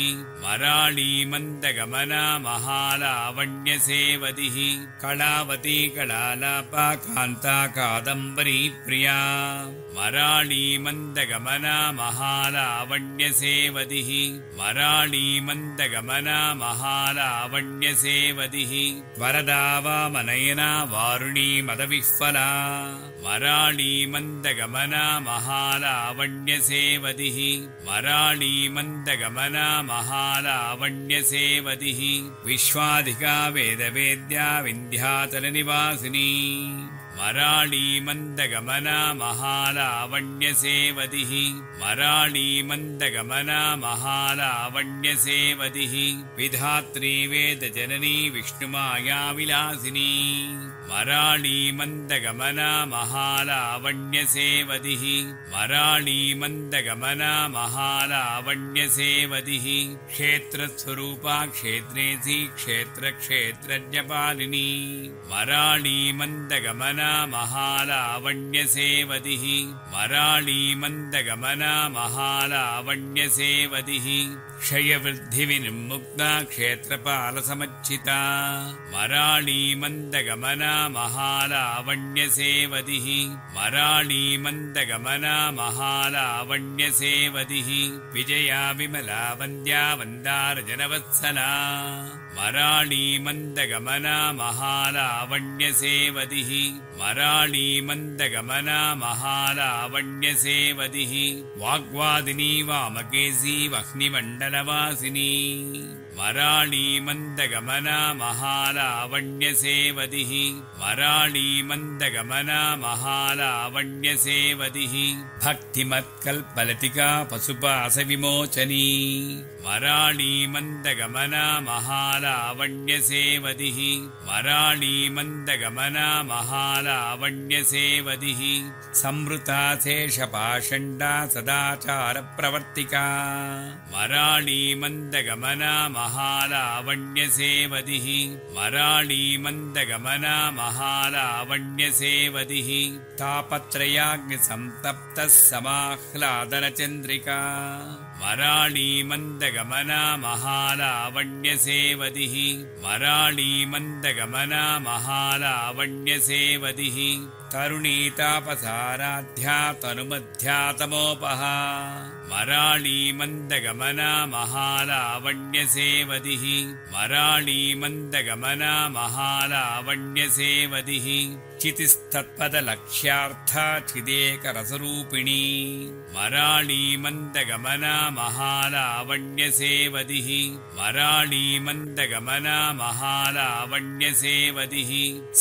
मराळीमन्दगमना महालावण्यसेवदिः कलावती कलालापा कान्ता कादम्बरी प्रिया मराळीमन्दगमना महालावण्यसेवदिः मराळीमन्दगमना महालावण्यसेवदिः वरदा वामनयना वारुणी मदविह्वला मराळीमन्दगमना महालावण्यसेवदिः मराळीमन्दगमना महालावण्यसेवदिः विश्वाधिका वेदवेद्या विन्ध्याचलनिवासिनी मराळीमन्दगमना महालावण्यसेवदिः मराळीमन्दगमना महालावण्यसेवदिः विधात्री वेदजननी विष्णुमायाविलासिनी मराळीमन्दगमना महालावण्यसेवदिः मराळीमन्दगमना महालावण्यसेवदिः क्षेत्रस्वरूपा क्षेत्रेसी क्षेत्रक्षेत्रज्ञपालिनी मराळीमन्दगमना महालावण्यसेवदिः मराळीमन्दगमना महालावण्यसेवदिः क्षयवृद्धिविनिर्मुक्ता क्षेत्रपालसमच्चिता मराळीमन्दगमना महालावण्यसेवदिः मराळीमन्दगमना महालावण्यसेवदिः विजया विमला वन्द्या वन्दारजनवत्सला मराळीमन्दगमना महालावण्यसेवदिः मराळीमन्दगमना महालावण्यसेवदिः वाग्वादिनी वामकेशी वह्निमण्डलवासिनी मराळीमन्दगमना महालावण्यसेवदिः मराळीमन्दगमना महालावण्यसेवदिः भक्तिमत्कल्पलतिका पशुपाशविमोचनी मराळीमन्दगमना महालावण्यसेवदिः मराळीमन्दगमना महालावण्यसेवदिः संवृता शेषपाषण्डा सदाचारप्रवर्तिका मराळीमन्दगमना महालावण्यसेवदिः मराळीमन्दगमना महालावण्यसेवदिः तापत्रयाग्निसन्तप्तः समाह्लादनचन्द्रिका मराळीमन्दगमना महालावण्यसेवदिः मराळीमन्दगमना महालावण्यसेवदिः तरुणीतापसाराध्या तनुमध्यातमोपहा मराळीमन्दगमना महालावण्यसेवदिः मराळीमन्दगमना महालावण्यसेवदिः चितिस्तत्पदलक्ष्यार्था चिदेकरसरूपिणी मराळीमन्दगमना महालावण्यसेवदिः मराळीमन्दगमना महालावण्यसेवदिः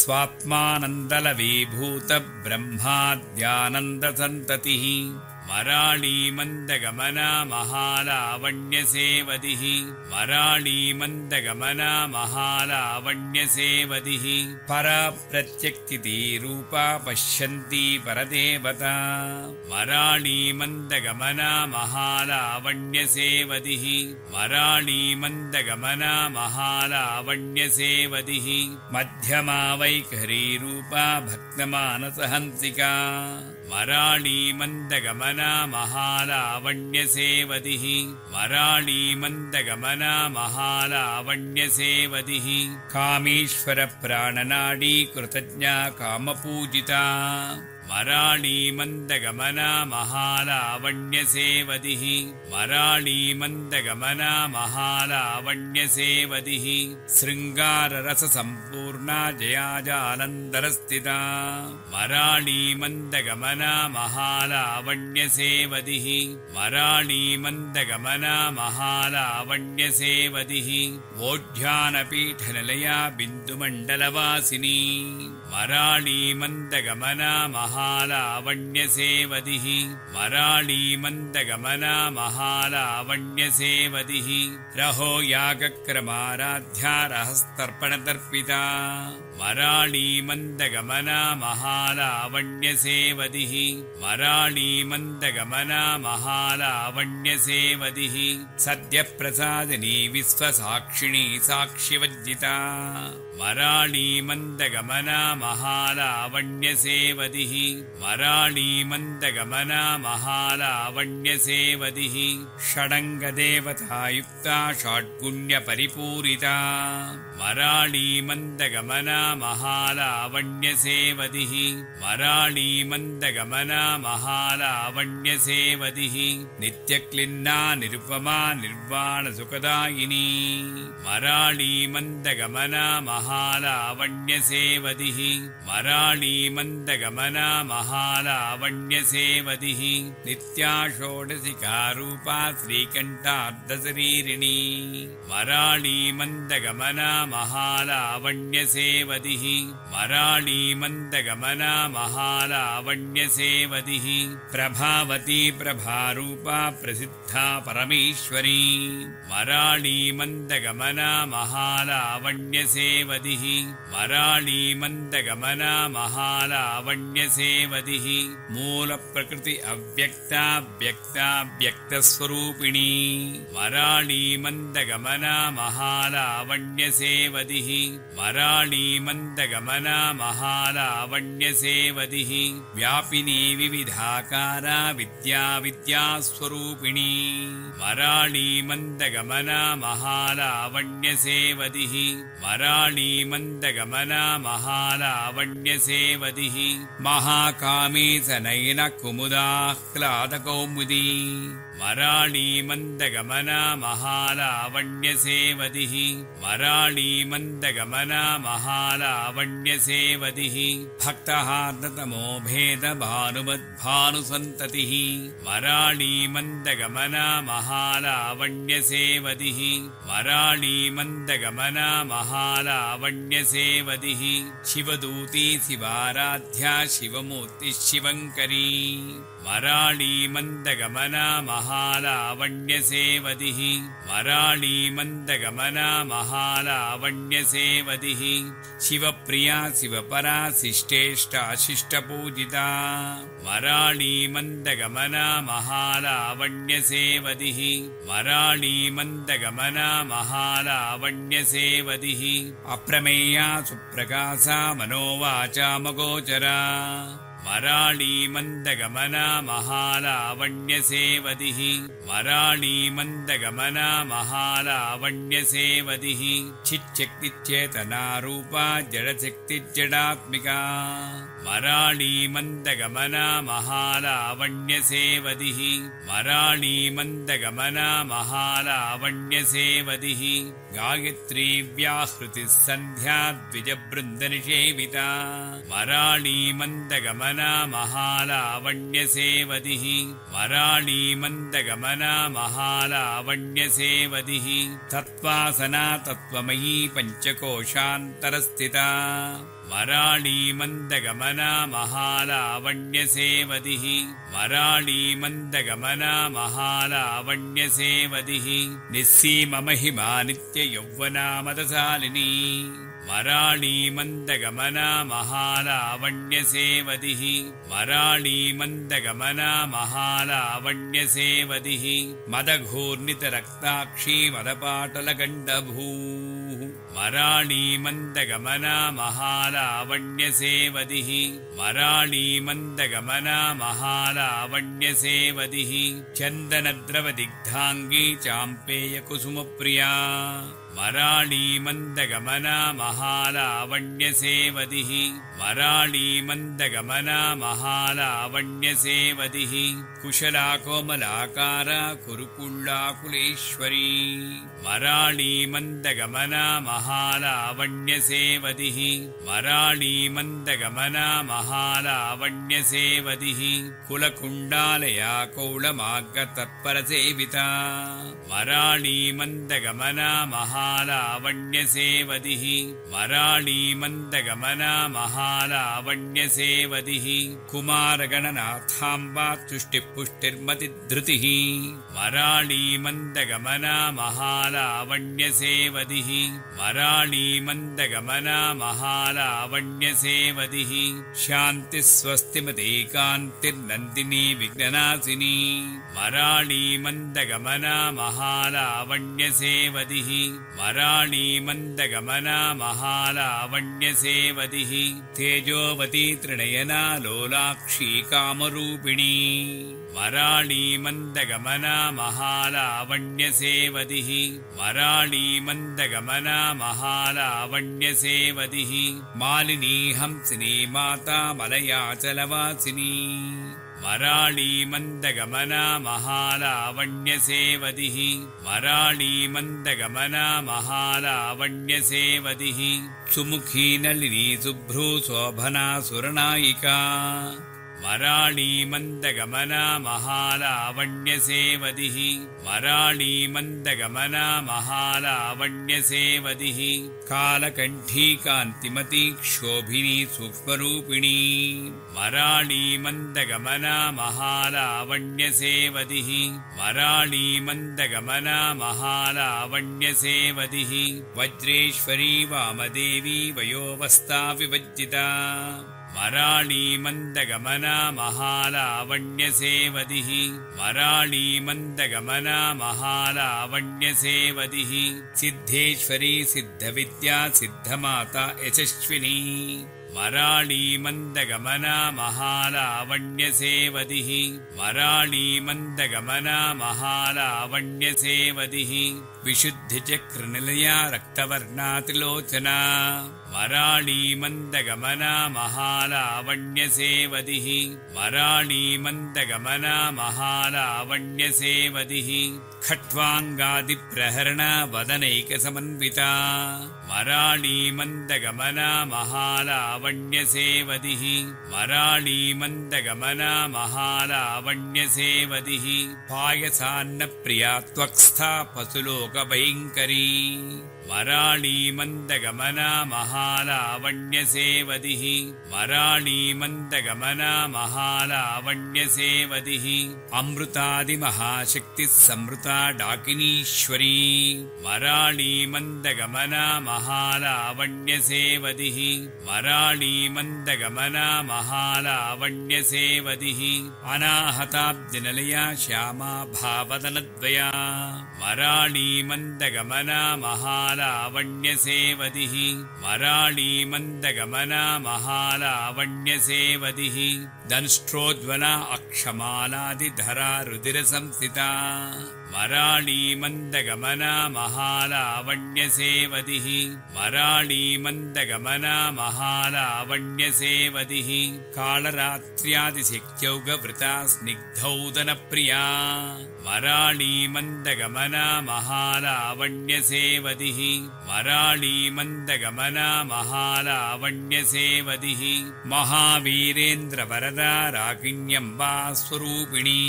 स्वात्मानन्दलवीभूतब्रह्माद्यानन्दसन्ततिः मराळीमन्दगमना महालावण्यसेवदिः मराळीमन्दगमना महालावण्यसेवदिः पराप्रत्यक्तिरूपा पश्यन्ती परदेवता मराळीमन्दगमना महालावण्यसेवदिः मराळीमन्दगमना महालावण्यसेवदिः मध्यमा वैखरीरूपा भक्तमानसहंसिका मराळीमन्दगमना महालावण्यसेवदिः मराळीमन्दगमना महालावण्यसेवदिः कामेश्वरप्राणनाडी कृतज्ञा कामपूजिता मराळीमन्दगमना महालावण्यसेवदिः मराळीमन्दगमना महालावण्यसेवदिः शृङ्गाररससम्पूर्णा जयाजालन्धरस्थिता मराळीमन्दगमना महालावण्यसेवदिः मराळीमन्दगमना महालावण्यसेवदिः वोढ्यानपीठनिलया बिन्दुमण्डलवासिनी मराळीमन्दगमना महालावण्यसेवदिः मराळीमन्दगमना महालावण्यसेवदिः रहो यागक्रमाराध्या रहस्तर्पणतर्पिता मराळीमन्दगमना महालावण्यसेवदिः मराळीमन्दगमना महालावण्यसेवदिः सद्यप्रसादिनी विश्वसाक्षिणी साक्षिवज्जिता मराळीमन्दगमना महालावण्यसेवदिः मराळीमन्दगमना महालावण्यसेवदिः षडङ्गदेवतायुक्ता षड्गुण्यपरिपूरिता मराळीमन्दगमना महालावण्यसेवदिः मराळीमन्दगमना महालावण्यसेवदिः नित्यक्लिन्ना निरुपमा निर्वाणसुखदायिनी मराळीमन्दगमना महालावण्यसेवदिः मराळीमन्दगमना महालावण्यसेवदिः नित्या षोडशिकारूपा श्रीकण्ठार्धशरीरिणी मराळीमन्दगमना महालावण्यसेवदिः मराळीमन्दगमना महालावण्यसेवदिः प्रभावती प्रभारूपा प्रसिद्धा परमेश्वरी मराळीमन्दगमना महालावण्यसेवदिः मराळीमन्दगमना महालावण्यसेवदिः मूलप्रकृति अव्यक्ता व्यक्ता व्यक्तस्वरूपिणी मराळीमन्दगमना महालावण्यसेवदिः मराळीमन्दगमना महालावण्यसेवदिः व्यापिनी विविधाकारा विद्या विद्यास्वरूपिणी मराळीमन्दगमना महालावण्यसेवदिः मराळीमन्दगमना महालावण्यसेवदिः महाकामी सनयन कुमुदाह्लादकौमुदी मराळीमन्दगमना महालावण्यसेवदिः मराळीमन्दगमना महालावण्यसेवदिः भक्तहार्दतमो भेदभानुमद्भानुसन्ततिः मराळीमन्दगमना महालावण्यसेवदिः मराळीमन्दगमना महालावण्यसेवदिः शिवदूती शिवाराध्या शिवमूर्तिः शिवङ्करी मराळीमन्दगमना महालावण्यसेवदिः मराळीमन्दगमना महालावण्यसेवदिः शिवप्रिया शिवपरा शिष्टेष्टा शिष्टपूजिता मराळी मन्दगमना महालावण्यसेवदिः मराळी मन्दगमना महालावण्यसेवदिः अप्रमेया सुप्रकाशा मनोवाचामगोचरा मराळी मन्दगमना महालावण्यसेवदिः मराळी मन्दगमना महालावण्यसेवदिः चिच्चक्तिचेतनारूपा जडशक्तिजडात्मिका मराळी मन्दगमना महालावण्यसेवदिः मराळी मन्दगमना महालावण्यसेवदिः गायत्री व्याहृतिः सन्ध्या द्विजबृन्दनिषेविता मराळी मन्दगमना महालावण्यसेवदिः मराळी मन्दगमना महालावण्यसेवदिः तत्त्वासना तत्त्वमयी पञ्चकोशान्तरस्थिता मराळी मन्दगमना महालावण्यसेवदिः मराळी मन्दगमना महालावण्यसेवदिः निस्सीममहिमा नित्ययौवनामदशालिनी मराळी मन्दगमना महालावण्यसेवदिः मराळी मन्दगमना महालावण्यसेवदिः मदघूर्णितरक्ताक्षी मदपाटलगण्डभूः मराळी मन्दगमना महालावण्यसेवदिः मराळी मन्दगमना महालावण्यसेवदिः चन्दनद्रवदिग्धाङ्गी चाम्पेयकुसुमप्रिया मराळी मन्दगमना महालावण्यसेवदिः मराळी मन्दगमना महालावण्यसेवदिः कुशला कोमलाकारा कुरुकुळ्ळाकुलेश्वरी मराळी मन्दगमना महालावण्यसेवदिः मराळी मन्दगमना महालावण्यसेवदिः कुलकुण्डालया कौलमार्गतत्परसेविता मराळी मन्दगमना महालावण्यसेवदिः मराळी मन्दगमना महालावण्यसेवदिः कुमारगणनाथाम्बा तुष्टिपुष्टिर्मतिधृतिः मराळी मन्दगमना महालावण्यसेवदिः मराळी मन्दगमना महालावण्यसेवदिः शान्तिस्वस्तिमतेकान्तिर्नन्दिनी विघ्ननाशिनी मराळी मन्दगमना महालावण्यसेवदिः मराळी मन्दगमना महालावण्यसेवदिः तेजोवती त्रिनयना लोलाक्षी कामरूपिणी मराळी मन्दगमना महालावण्यसेवदिः मराळी मन्दगमना महालावण्यसेवदिः मालिनी हंसिनी माता मलयाचलवासिनी मराळी मन्दगमना महालावण्यसेवदिः मराळी मन्दगमना महालावण्यसेवदिः सुमुखी नलिनी शुभ्रू शोभना सुरनायिका मराळी मन्दगमना महालावण्यसेवदिः मराळी मन्दगमना महालावण्यसेवदिः कालकण्ठी कान्तिमती क्षोभिनी सूक्ष्मरूपिणी मराळी मन्दगमना महालावण्यसेवदिः मराळी मन्दगमना महालावण्यसेवदिः वज्रेश्वरी वामदेवी वयोवस्था विभज्जिता मराळी मन्दगमना महालावण्यसेवदिः मराळी मन्दगमना महालावण्यसेवदिः सिद्धेश्वरी सिद्धविद्या सिद्धमाता यशस्विनी मराळी मन्दगमना महालावण्यसेवदिः मराळी मन्दगमना महालावण्यसेवदिः विशुद्धिचक्रनिलया रक्तवर्णातिलोचना मराळी मन्दगमना महालावण्यसेवदिः मराळी मन्दगमना महालावण्यसेवदिः खट्वाङ्गादिप्रहरणा वदनैकसमन्विता मराळी मन्दगमना महालावण्यसेवदिः मराळी मन्दगमना महालावण्यसेवदिः पायसान्नप्रिया त्वक्स्था पशुलोकभयङ्करी वराणी मन्दगमना महालावण्यसेवदिः वराणी मन्दगमना महालावण्यसेवदिः अमृतादिमहाशक्तिः संवृता डाकिनीश्वरी वराणी मन्दगमना महालावण्यसेवदिः वराणी मन्दगमना महालावण्यसेवदिः अनाहताब्दिनिलया श्यामा भावदनद्वया वराणी मन्दगमना महालावण्यसेवदिः वराणी मन्दगमना महालावण्यसेवदिः दंष्ट्रोज्ज्वला अक्षमालादिधरा रुधिरसंस्थिता वराणी मन्दगमना महालावण्यसेवदिः वराणी मन्दगमना महालावण्यसेवदिः कालरात्र्यादिशक्यौगवृता स्निग्धौदनप्रिया वराणी मन्दगमना महालावण्यसेवदिः वराणी मन्दगमना महालावण्यसेवदिः महावीरेन्द्रवरदा राकिण्यम्बा स्वरूपिणी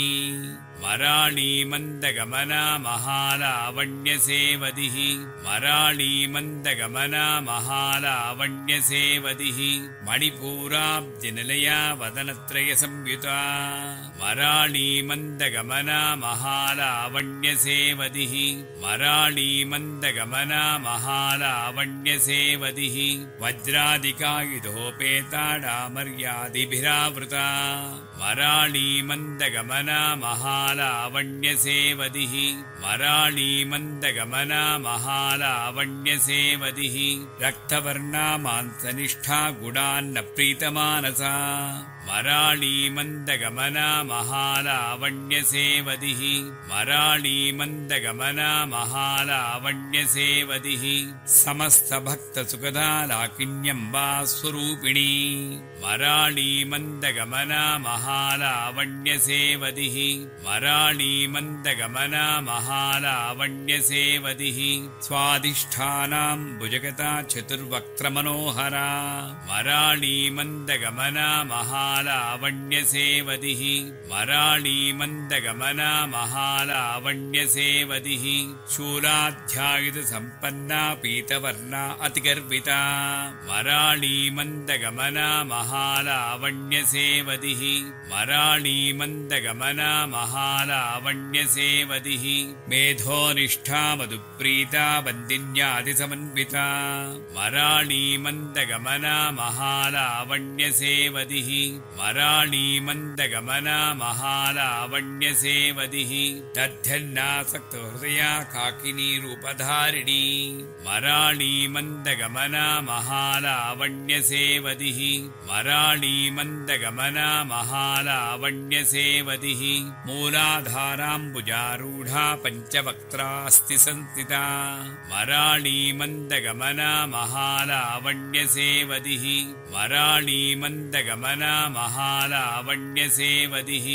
वराणी मन्दगमना महालावण्यसेवदिः वराणी मन्दगमना महालावण्यसेवदिः मणिपूराब्दिनिलया वदनत्रयसंयुता वराणी मन्दगमना महालावण्यसेवदिः वराणी मन्दगमना महालावण्यसेवदिः वज्रादिकायुधोपेता डामर्यादिभिरावृता वराणी मन्दगमना महालावण्यसेवदिः वराणी मन्दगमना महालावण्यसेवदिः रक्तवर्णा मांसनिष्ठा गुडान्न प्रीतमानसा वराणी मन्दगमना महालावण्यसेवदिः वराणी मन्दगमना महालावण्यसेवदिः समस्तभक्तसुखदा लाकिन्यम्बा स्वरूपिणी वराणी मन्दगमना महालावण्यसेवदिः वराणी मन्दगमना महालावण्यसेवदिः स्वादिष्ठानां भुजगता चतुर्वक्त्रमनोहरा वराणी मन्दगमना महालावण्यसेवदिः वराणी मन्दगमना महालावण्यसेवदिः शूलाध्यायुधसम्पन्ना पीतवर्णा अतिगर्विता वराणी मन्दगमना महालावण्यसेवदिः वराणी मन्दगमना महालावण्यसेवदिः मेधोनिष्ठा मधुप्रीता वन्दिन्यादिसमन्विता वराणी मन्दगमना महालावण्यसेवदिः वराणी मन्दगमना महालावण्यसेवदिः दध्यन्नासक्तहृदया काकिनी रूपधारिणी वराणी मन्दगमना महालावण्यसेवदिः वराणी मन्दगमना महालावण्यसेवदिः मूलाधाराम्बुजारूढा पञ्चवक्त्रास्ति संस्थिता वराणी मन्दगमना महालावण्यसेवदिः वराणी मन्दगमना महालावण्यसेवदिः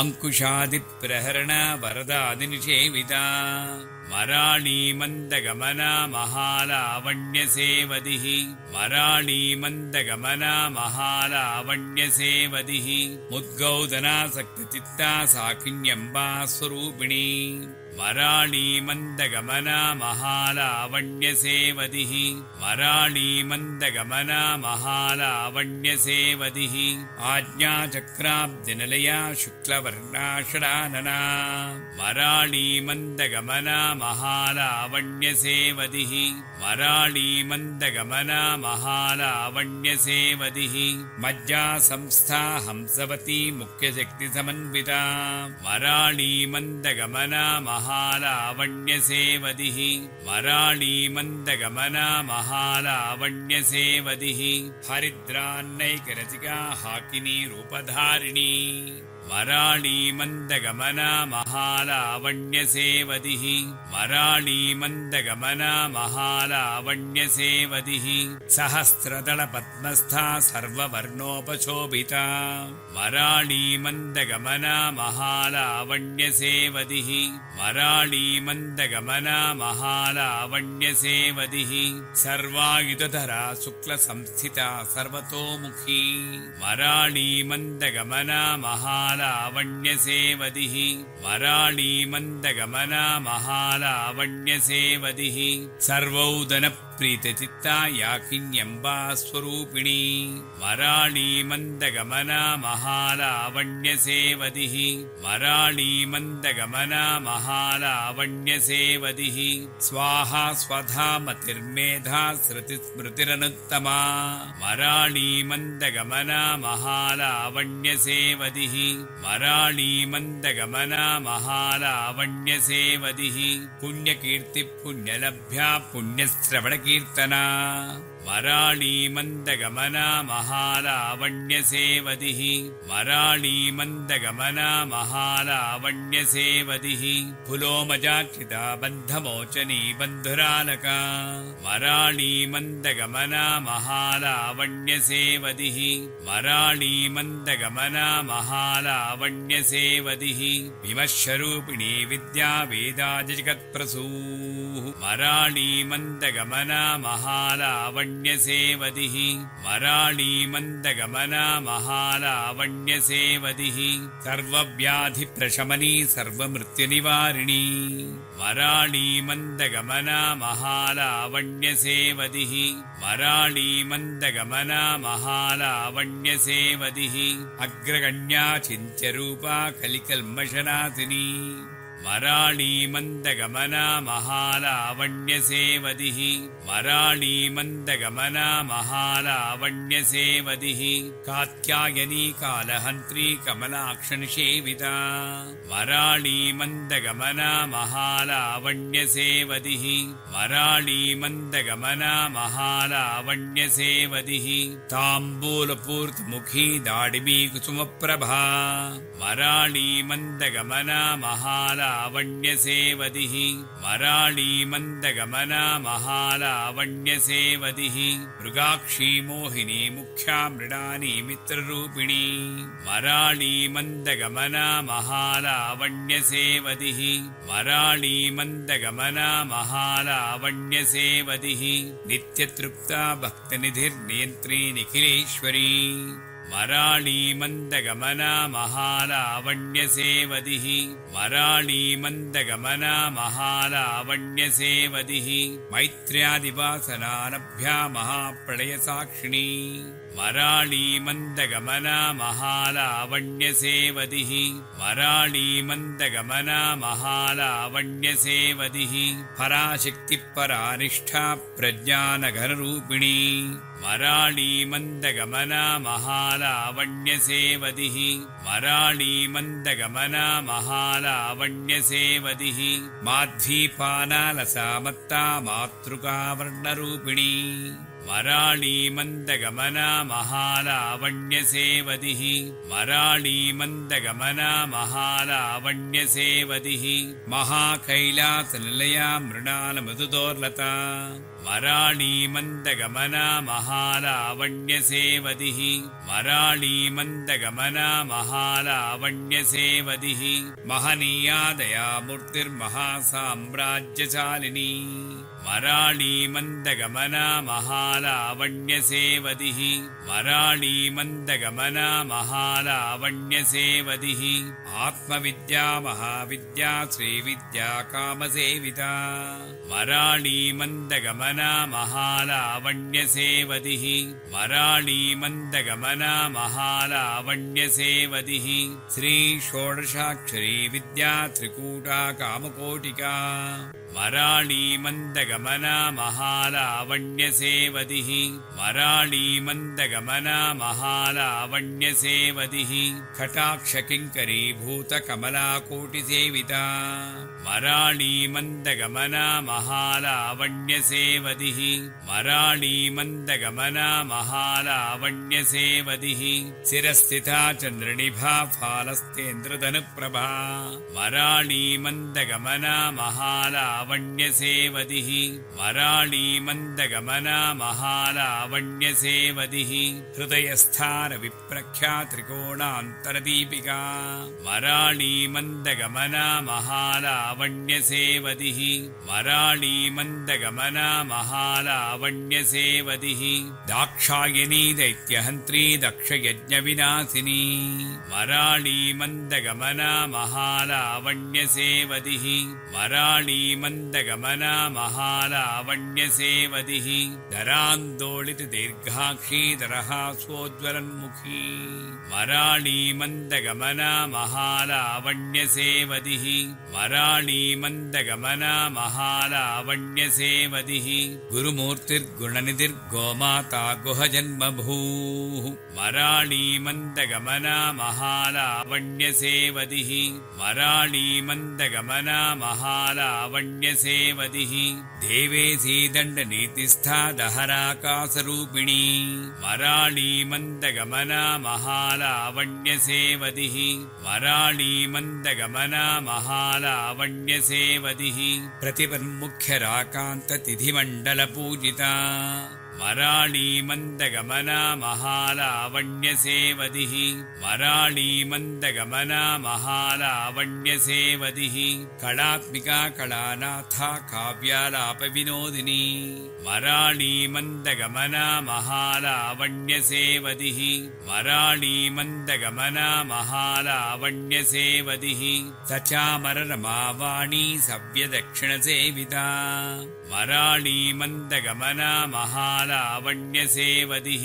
अङ्कुशादिप्रहरणा वरदादिनिषेविता वराणी मन्दगमना महालावण्यसेवदिः वराणी मन्दगमना महालावण्यसेवदिः मुद्गौदनासक्तचित्ता साकिन्यम्बा स्वरूपिणी वराणी मन्दगमना महालावण्यसेवदिः वराणी मन्दगमना महालावण्यसेवदिः आज्ञाचक्राब्दिनिलया शुक्लवर्णा षडानना वराणी मन्दगमना महालावण्यसेवदिः वराणी मन्दगमना महालावण्यसेवदिः मज्जासंस्था हंसवती मुख्यशक्तिसमन्विता वराणी मन्दगमना महालावण्यसेवदिः वराणी मन्दगमना महालावण्यसेवदिः हरिद्रान्नैकरसिका हाकिनी रूपधारिणी वराणी मन्दगमना महालावण्यसेवदिः वराणी मन्दगमना महालावण्यसेवदिः सहस्रदलपद्मस्था सर्ववर्णोपशोभिता वराणी मन्दगमना महालावण्यसेवदिः वराणी मन्दगमना महालावण्यसेवदिः सर्वायुधधरा शुक्लसंस्थिता सर्वतोमुखी वराणी मन्दगमना महालावण्यसेवदिः महालावण्यसेवदिः वराळी मन्दगमना महालावण्यसेवदिः सर्वौदनप्रीतचित्ता याकिन्यम्बा स्वरूपिणी वराळी मन्दगमना महालावण्यसेवदिः वराळी मन्दगमना महालावण्यसेवदिः स्वाहा स्वधा मतिर्मेधा श्रुतिस्मृतिरनुत्तमा वराळी मन्दगमना महालावण्यसेवदिः वराळी मन्दगमना महालावण्यसेवदिः पुण्यकीर्तिपुण्यलभ्या पुण्यश्रवणकीर्तना वराळी मन्दगमना महालावण्यसेवदिः वराळी मन्दगमना महालावण्यसेवदिः पुलोमजाक्षिता बन्धमोचनी बन्धुरालका वराळी मन्दगमना महालावण्यसेवदिः वराळी मन्दगमना महालावण्यसेवदिः विमर्शरूपिणी विद्या वेदाजगत्प्रसूः वराळी मन्दगमना महालावण्यसेवदिः वराळी मन्दगमना महालावण्यसेवदिः सर्वव्याधिप्रशमनी सर्वमृत्युनिवारिणी वराळी मन्दगमना महालावण्यसेवदिः वराळी मन्दगमना महालावण्यसेवदिः अग्रगण्या चिन्त्यरूपा कलिकल्मषनाशिनी वराळी मन्दगमना महालावण्यसेवदिः वराळी मन्दगमना महालावण्यसेवदिः कात्यायनी कालहन्त्री कमलाक्षनिषेविता वराळी मन्दगमना महालावण्यसेवदिः वराळी मन्दगमना महालावण्यसेवदिः ताम्बूलपूर्तमुखी दाडिमी कुसुमप्रभा वराळी मन्दगमना महालावण्यसेवदिः वराळी मन्दगमना महालावण्यसेवदिः मृगाक्षी मोहिनी मुख्या मृडानी मित्ररूपिणी वराळी मन्दगमना महालावण्यसेवदिः वराळी मन्दगमना महालावण्यसेवदिः नित्यतृप्ता भक्तनिधिर्नेत्री निखिलेश्वरी वराळी मन्दगमना महालावण्यसेवदिः वराळी मन्दगमना महालावण्यसेवदिः मैत्र्यादिवासनालभ्या महाप्रलयसाक्षिणी वराळी मन्दगमना महालावण्यसेवदिः वराळी मन्दगमना महालावण्यसेवदिः पराशक्तिपरानिष्ठा प्रज्ञानघनरूपिणी वराळी मन्दगमना महालावण्यसेवदिः वराळी मन्दगमना महालावण्यसेवदिः माध्वीपानालसामत्ता मातृकावर्णरूपिणी वराळी मन्दगमना महालावण्यसेवदिः वराळी मन्दगमना महालावण्यसेवदिः महाकैलासनिलया मृणालमधुदोर्लता वराळी मन्दगमना महालावण्यसेवदिः वराळी मन्दगमना महालावण्यसेवदिः महनीयादया मूर्तिर्महासाम्राज्यशालिनी वराळी मन्दगमना महालावण्यसेवदिः वराळी मन्दगमना महालावण्यसेवदिः आत्मविद्या महाविद्या श्रीविद्या कामसेविता वराळी मन्दगमना महालावण्यसेवदिः वराळी मन्दगमना महालावण्यसेवदिः श्रीषोडशाक्षरी विद्या त्रिकूटा कामकोटिका वराळी मन्दगमना महालावण्यसेवदिः वराळी मन्दगमना महालावण्यसेवदिः कटाक्षकिङ्करीभूतकमलाकोटिसेविता वराळी मन्दगमना महालावण्यसेवदिः वराळी मन्दगमना महालावण्यसेवदिः शिरस्थिता चन्द्रनिभा फालस्तेन्द्रधनुप्रभा वराळी मन्दगमना महालावण्यसेवदिः वराळी मन्दगमना महालावण्यसेवदिः हृदयस्थानविप्रख्या त्रिकोणान्तरदीपिका वराळी मन्दगमना महालावण्यसेवदिः वराळी मन्दगमना महालावण्यसेवदिः दाक्षायणी दैत्यहन्त्री दक्षयज्ञविनाशिनी मराळी मन्दगमना महालावण्यसेवदिः मराळी मन्दगमना महालावण्यसेवदिः दरान्दोलितदीर्घाक्षी दरहासोज्ज्वलन्मुखी मराळी मन्दगमना महालावण्यसेवदिः मराळी मन्दगमना महालावण्यसेवदिः गुरुमूर्तिर्गुणनिधिर्गोमाता गुहजन्मभूः मराळी मन्दगमना महालावण्यसेवदिः मराळी मन्दगमना महालावण्यसेवदिः देवेशी दण्डनीतिस्था दहराकाशरूपिणी मराळी मन्दगमना महालावण्यसेवदिः मराळी मन्दगमना महालावण्यसेवदिः प्रतिपन्मुख्यराकान्ततिथिमण्डलपूजिता मराळी मन्दगमना महालावण्यसेवदिः मराळी मन्दगमना महालावण्यसेवदिः कलात्मिका कलानाथा काव्यालापविनोदिनी मराळी मन्दगमना महालावण्यसेवदिः मराळी मन्दगमना महालावण्यसेवदिः सचामररमावाणी सव्यदक्षिणसेविता मराळी मन्दगमना महालावण्यसेवदिः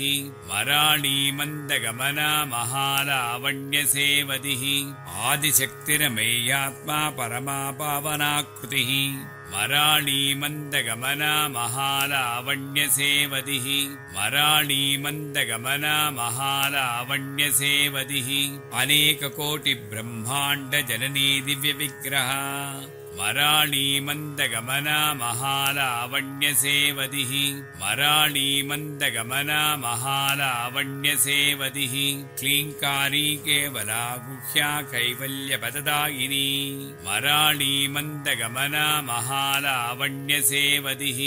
मराळी मन्दगमना महालावण्यसेवदिः आदिशक्तिरमेयात्मा परमा पावनाकृतिः मराळी मन्दगमना महालावण्यसेवदिः मराळी मन्दगमना महालावण्यसेवदिः अनेककोटिब्रह्माण्डजननी दिव्यविग्रह मराळी मन्दगमना महालावण्यसेवदिः मराळी मन्दगमना महालावण्यसेवदिः क्लीङ्कारी केवला गुह्या कैवल्यपददायिनी मराळी मन्दगमना महालावण्यसेवदिः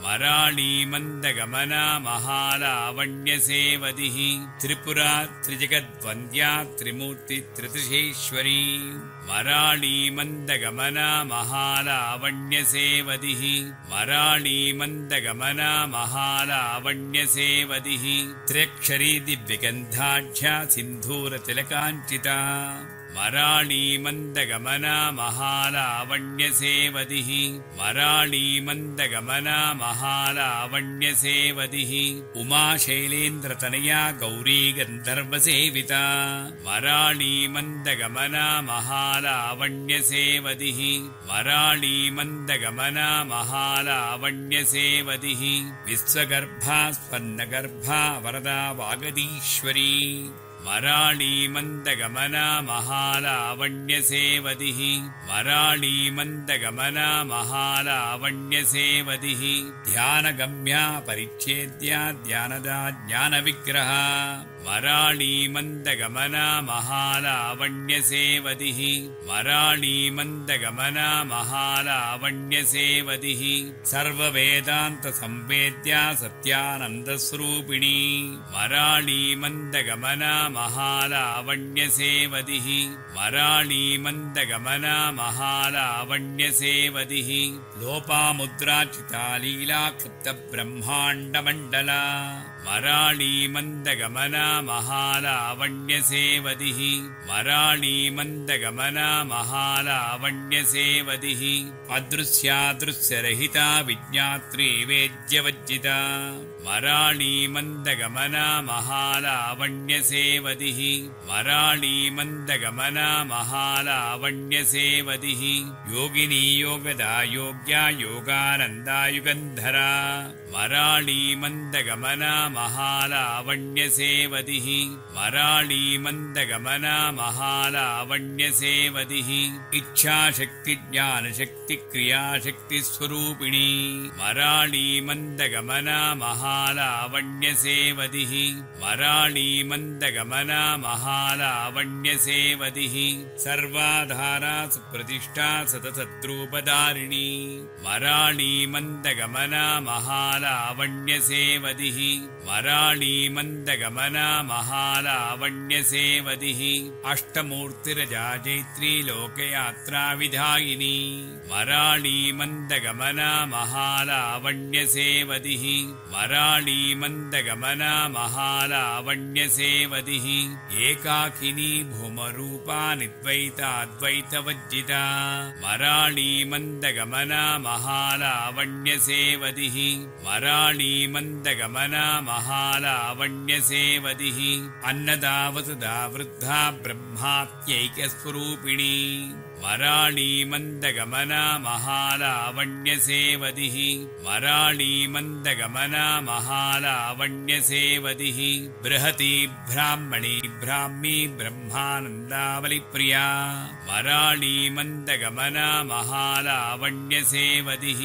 मराळी मन्दगमना महालावण्यसेवदिः त्रिपुरा त्रिजगद्वन्द्या त्रिमूर्तित्रिदशेश्वरी मराळी मन्दगमना महालावण्यसेवदिः मराळी मन्दगमना महालावण्यसेवदिः त्र्यक्षरी दिव्यगन्धाढ्या सिन्धूरतिलकाञ्चिता मराळी मन्दगमना महालावण्यसेवदिः मराळी मन्दगमना महालावण्यसेवदिः उमाशैलेन्द्रतनया गौरी गन्धर्वसेविता मराळी मन्दगमना महालावण्यसेवदिः मराळी मन्दगमना महालावण्यसेवदिः विश्वगर्भा स्वर्णगर्भा वरदा वागदीश्वरी मराळी मन्दगमना महालावण्यसेवदिः मराळी मन्दगमना महालावण्यसेवदिः ध्यानगम्या परिच्छेद्या ध्यानदा ज्ञानविग्रह मराळी मन्दगमना महालावण्यसेवदिः मराळी मन्दगमना महालावण्यसेवदिः सर्ववेदान्तसंवेद्या सत्यानन्दस्वरूपिणी मराळी मन्दगमना महालावण्यसेवदिः मराळी मन्दगमना महालावण्यसेवदिः लोपामुद्राचिता लीला क्लुप्तब्रह्माण्डमण्डला मराळी मन्दगमना महालावण्यसेवदिः मराळी मन्दगमना महालावण्यसेवदिः अदृश्यादृश्यरहिता विज्ञात्री वेद्यवज्जिता मराळी मन्दगमना महालावण्यसेवदिः मराळी मन्दगमना महालावण्यसेवदिः योगिनी योगदा योग्या योगानन्दायुगन्धरा मराळी मन्दगमना महालावण्यसेवदिः मराळी मन्दगमना महालावण्यसेवदिः इच्छाशक्तिज्ञानशक्तिक्रियाशक्तिस्वरूपिणी मराळी मन्दगमना महालावण्यसेवदिः वराळीमन्दगमना महालावण्यसेवदिः सर्वाधारा सुप्रतिष्ठा सततद्रूपधारिणी वराळीमन्दगमना महालावण्यसेवदिः वराळीमन्दगमना महालावण्यसेवदिः अष्टमूर्तिरजा जैत्री लोकयात्रा विधायिनी वराळीमन्दगमना महालावण्यसेवदिः वराळीमन्दगमना महालावण्यसेवदिः एकाकिनी भूमरूपा निद्वैताद्वैतवज्जिता वराळीमन्दगमना महालावण्यसेवदिः वराळीमन्दगमना महालावण्यसेवदिः अन्नदावसुधा वृद्धा ब्रह्मात्यैक्यस्वरूपिणी वराळीमन्दगमना महालावण्यसेवदिः वराळीमन्दगमना महालावण्यसेवदिः बृहती ब्राह्मणी ब्राह्मी ब्रह्मानन्दावलिप्रिया वराळीमन्दगमना महालावण्यसेवदिः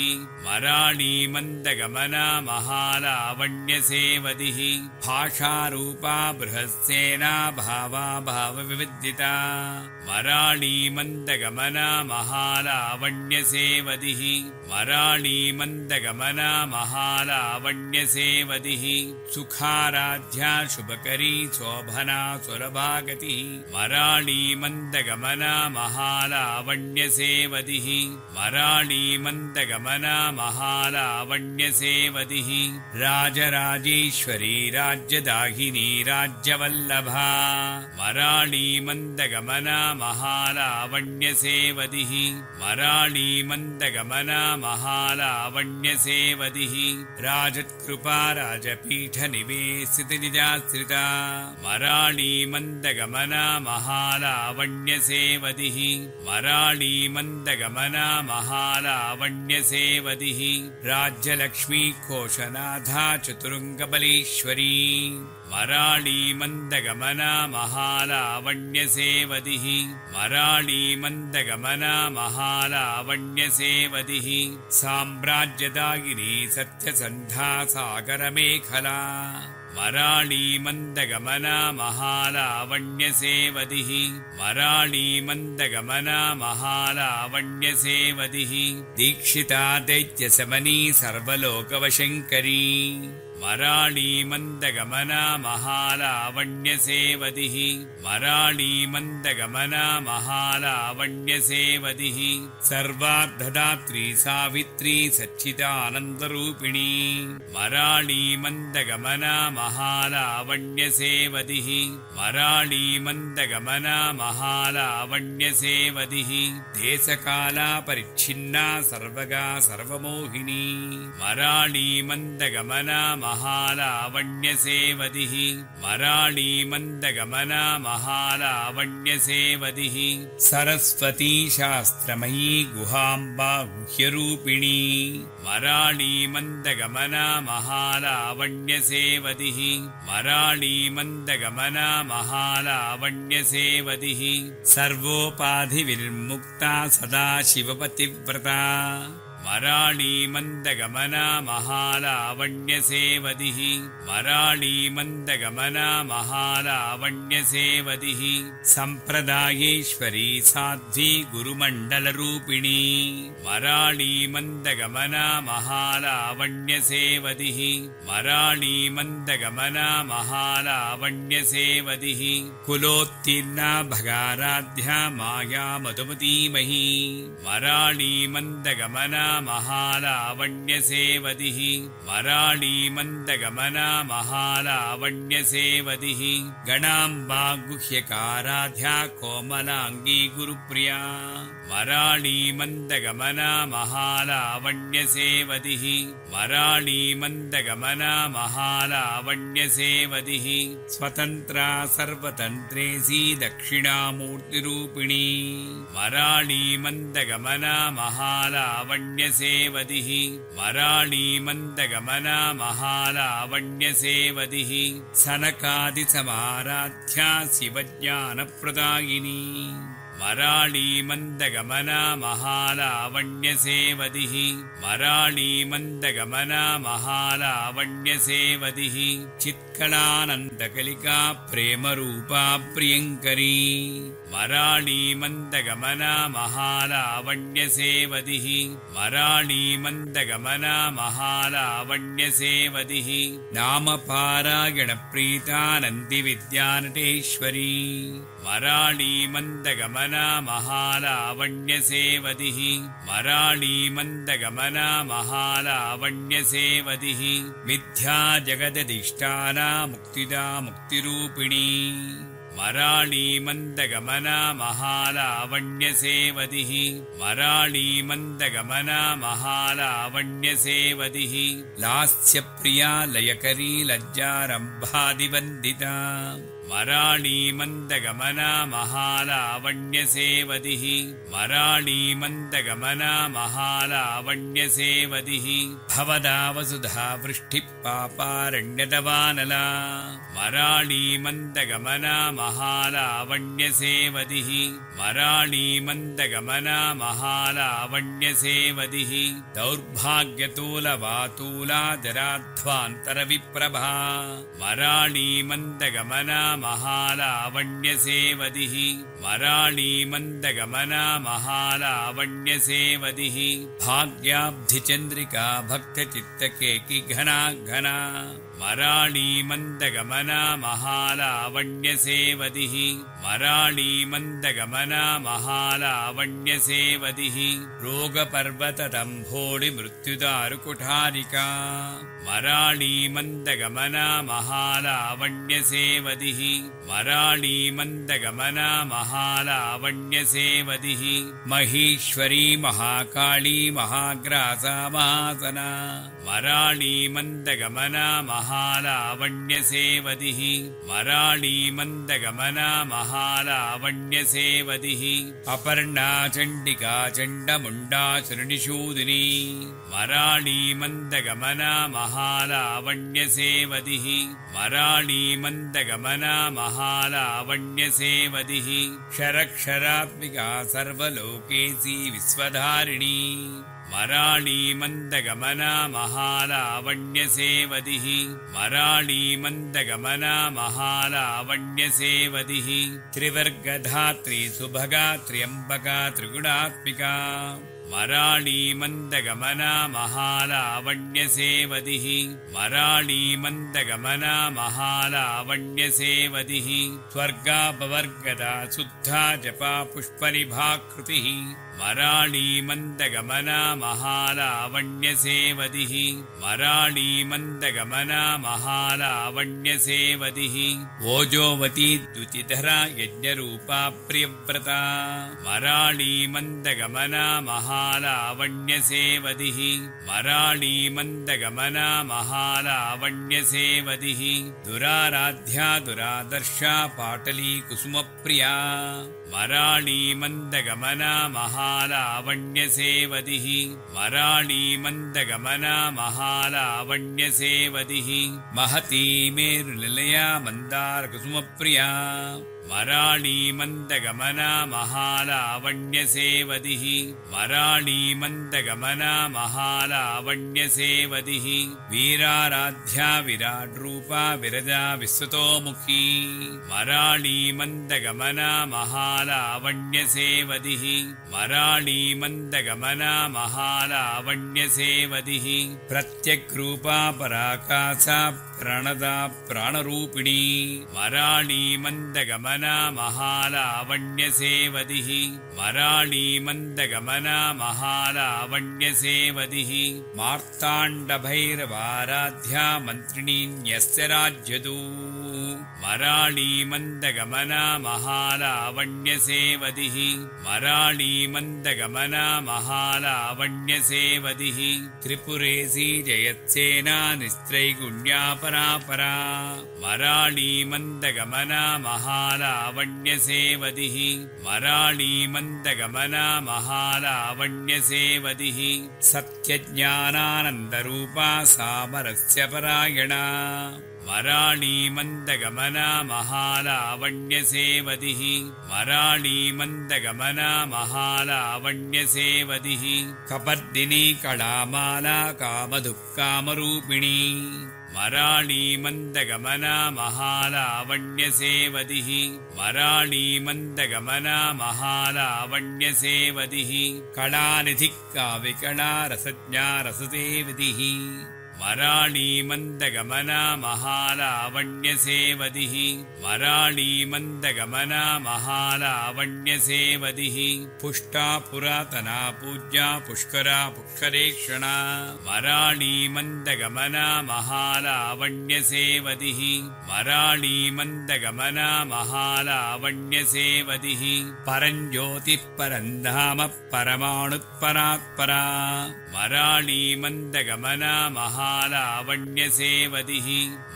वराळीमन्दगमना महालावण्यसेवदिः भाषारूपा बृहत्सेना भावा भावविविदिता वराळीमन्दगमना महालावण्यसेवदिः वराळीमन्दगमना महालावण्यसेवदिः सुखाराध्या शुभकरी शोभना सुलभागतिः वराळीमन्दगमना महालावण्यसेवदिः वराळीमन्दगमना महालावण्यसेवदिः राजराजेश्वरी राज्यदाहिनी राज्यवल्लभा वराळीमन्दगमना महालावण्यसेवदिः वराळीमन्दगमना महालावण्यसेवदिः राजत्कृपा राजपीठनिवेशितनिजाश्रिता वराळीमन्दगमना महालावण्यसेवदिः वराळीमन्दगमना महालावण्यसेवदिः राज्यलक्ष्मी कोशनाथा चतुरङ्गबलीश्वरी वराळीमन्दगमना महालावण्यसेवदिः वराळीमन्दगमना महालावण्यसेवदिः साम्राज्यदायिनी सत्यसन्धा सागरमेखला वराळीमन्दगमना महालावण्यसेवदिः वराळीमन्दगमना महालावण्यसेवदिः दीक्षिता दैत्यशमनी सर्वलोकवशङ्करी वराळीमन्दगमना महालावण्यसेवदिः वराळीमन्दगमना महालावण्यसेवदिः सर्वार्धदात्री सावित्री सच्चिदानन्दरूपिणी वराळीमन्दगमना महालावण्यसेवदिः वराळीमन्दगमना महालावण्यसेवदिः देशकालापरिच्छिन्ना सर्वगा सर्वमोहिनी वराळीमन्दगमना महालावण्यसेवदिः वराळीमन्दगमना महालावण्यसेवदिः सरस्वती शास्त्रमयी गुहाम्बा गुह्यरूपिणी वराळीमन्दगमना महालावण्यसेवदिः वराळीमन्दगमना महालावण्यसेवदिः सर्वोपाधिविर्मुक्ता सदा शिवपतिव्रता वराळीमन्दगमना महालावण्यसेवदिः वराळीमन्दगमना महालावण्यसेवदिः सम्प्रदायेश्वरी साध्वी गुरुमण्डलरूपिणी वराळीमन्दगमना महालावण्यसेवदिः वराळीमन्दगमना महालावण्यसेवदिः कुलोत्तीर्णा भगाराध्या माया मधुमतीमही वराळीमन्दगमना महालावण्यसेवदिः वराळीमन्दगमना महालावण्यसेवदिः गणाम्बा गुह्यकाराध्या कोमलाङ्गी गुरुप्रिया वराळीमन्दगमना महालावण्यसेवदिः वराळीमन्दगमना महालावण्यसेवदिः स्वतन्त्रा सर्वतन्त्रेसी दक्षिणामूर्तिरूपिणी वराळीमन्दगमना महालावण्यसेवदिः वराळीमन्दगमना महालावण्यसेवदिः सनकादिसमाराध्या शिवज्ञानप्रदायिनी मराळी मन्दगमना महालावण्यसेवदिः मराळी मन्दगमना महालावण्यसेवदिः चित्कलानन्दकलिका प्रेमरूपा प्रियङ्करी मराळी मन्दगमना महालावण्यसेवदिः मराळी मन्दगमना महालावण्यसेवदिः नामपारायणप्रीतानन्दिविद्यानटेश्वरी मराळी मन्दगमना महालावण्यसेवदिः मराळी मन्दगमना महालावण्यसेवदिः मिथ्या जगदधिष्ठाना मुक्तिदा मुक्तिरूपिणी मराळी मन्दगमना महालावण्यसेवदिः मराळी मन्दगमना महालावण्यसेवदिः लास्यप्रिया लयकरी लज्जारम्भादिवन्दिता मराळी मन्दगमना महालावण्यसेवदिः मराळी मन्दगमना महालावण्यसेवदिः भवदा वसुधा वृष्टिः पापारण्यतवानला मराळी मन्दगमना महालावण्यसेवदिः मराळी मन्दगमना महालावण्यसेवदिः दौर्भाग्यतूलवातूलादराध्वान्तरविप्रभा मराळी मन्दगमना महालावण्यसेवदिः मराळी मन्दगमना महालावण्यसेवदिः भाग्याब्धिचन्द्रिका भक्तचित्तकेकि घना घना मराळी मन्दगमना महालावण्यसेवदिः मराळी मन्दगमना महालावण्यसेवदिः रोगपर्वतदम्भोळि मृत्युदारुकुठारिका मराळी मन्दगमना महालावण्यसेवदिः मराळी मन्दगमना महालावण्यसेवदिः महेश्वरी महाकाली महाग्रासा महासना मराळी मन्दगमना महालावण्यसेवदिः मराळी मन्दगमना महालावण्यसेवदिः अपर्णा चण्डिका चण्डमुण्डा शृणिशूदिनी मराळी मन्दगमना महालावण्यसेवदिः मराळी मन्दगमना महालावण्यसेवदिः क्षरक्षरात्मिका सर्वलोकेशी विश्वधारिणी मराळी मन्दगमना महालावण्यसेवदिः मराळी मन्दगमना महालावण्यसेवदिः त्रिवर्गधात्री सुभगा त्र्यम्बका त्रिगुणात्मिका मराळी मन्दगमना महालावण्यसेवदिः मराळी मन्दगमना महालावण्यसेवदिः स्वर्गापवर्गदा शुद्धा जपा पुष्पनिभाकृतिः मराळी मन्दगमना महालावण्यसेवदिः मराळी मन्दगमना महालावण्यसेवदिः ओजोवती द्युतिधरा यज्ञरूपा प्रियव्रता मराळी मन्दगमना महालावण्यसेवदिः मराळी मन्दगमना महालावण्यसेवदिः दुराराध्या दुरादर्शा पाटली कुसुमप्रिया मराळी मन्दगमना महालावण्यसेवदिः मराळी मन्दगमना महालावण्यसेवदिः महती मेरुनिलया मन्दारकुसुमप्रिया मराळी मन्दगमना महालावण्यसेवदिः मराळी मन्दगमना महालावण्यसेवदिः वीराराध्या विराड्रूपा विरजा विश्वतोमुखी मराळी मन्दगमना महालावण्यसेवदिः मराळी मन्दगमना महालावण्यसेवदिः प्रत्यग्रूपा पराकाशा प्रणदा प्राणरूपिणी मराळी मन्दगमना महालावण्यसेवदिः मराळी मन्दगमना महालावण्यसेवदिः मार्ताण्डभैरवाराध्या मन्त्रिणीन्यस्य राज्यदू मराळी मन्दगमना महालावण्यसेवदिः मराळी मन्दगमना महालावण्यसेवदिः त्रिपुरेशी जयत्सेना निस्त्रैगुण्या परापरा मराळी मन्दगमना महालावण्यसेवदिः मराळी मन्दगमना महालावण्यसेवदिः सत्यज्ञानानन्दरूपा सामरस्य परायणा मराळी मन्दगमना महालावण्यसेवदिः मराळी मन्दगमना महालावण्यसेवदिः कपर्दिनी कलामाला कामधुक्कामरूपिणी मराळी मन्दगमना महालावण्यसेवदिः मराळी मन्दगमना महालावण्यसेवदिः कलानिधिः काव्यकला रसज्ञा रससेवदिः मराळी मन्दगमना महालावण्यसेवदिः मराळी मन्दगमना महालावण्यसेवदिः पुष्टा पुरातना पूज्या पुष्करा पुष्करेक्षणा मराळी मन्दगमना महालावण्यसेवदिः मराळी मन्दगमना महालावण्यसेवदिः परञ्ज्योतिः परन्धाम परमाणुत्परात्परा मराळी मन्दगमना महालावण्यसेवदिः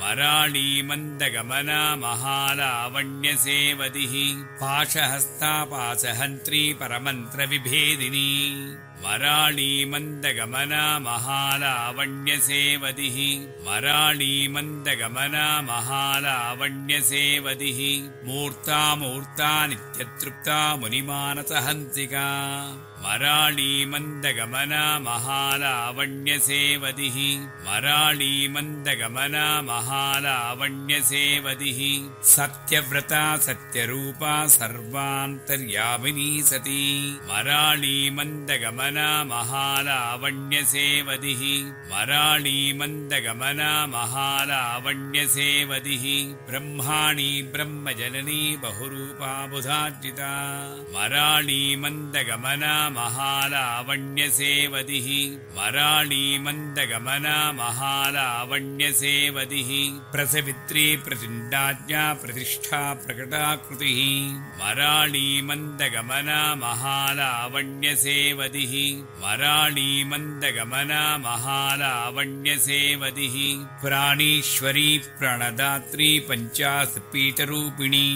मराळी मन्दगमना महालावण्यसेवदिः पाशहस्ता पाशहन्त्री परमन्त्रविभेदिनी मराळी मन्दगमना महालावण्यसेवदिः मराळी मन्दगमना महालावण्यसेवदिः मूर्ता मूर्ता नित्यतृप्ता मुनिमानसहंसिका मराळी मन्दगमना महालावण्यसेवदिः मराळी मन्दगमना महालावण्यसेवदिः सत्यव्रता सत्यरूपा सर्वान्तर्यामिनी सती मराळी मन्दगमना महालावण्यसेवदिः मराळी मन्दगमना महालावण्यसेवदिः ब्रह्माणी ब्रह्मजननी बहुरूपा बुधार्जिता मराळी मन्दगमना महालावण्यसेवदिः मराळी मन्दगमना महालावण्यसेवदिः प्रसवित्री प्रचण्डाज्ञा प्रतिष्ठा प्रकटाकृतिः मराळी मन्दगमना महालावण्यसेवदिः मराळी मन्दगमना महालावण्यसेवदिः प्राणीश्वरी प्राणदात्री पञ्चासपीठरूपिणी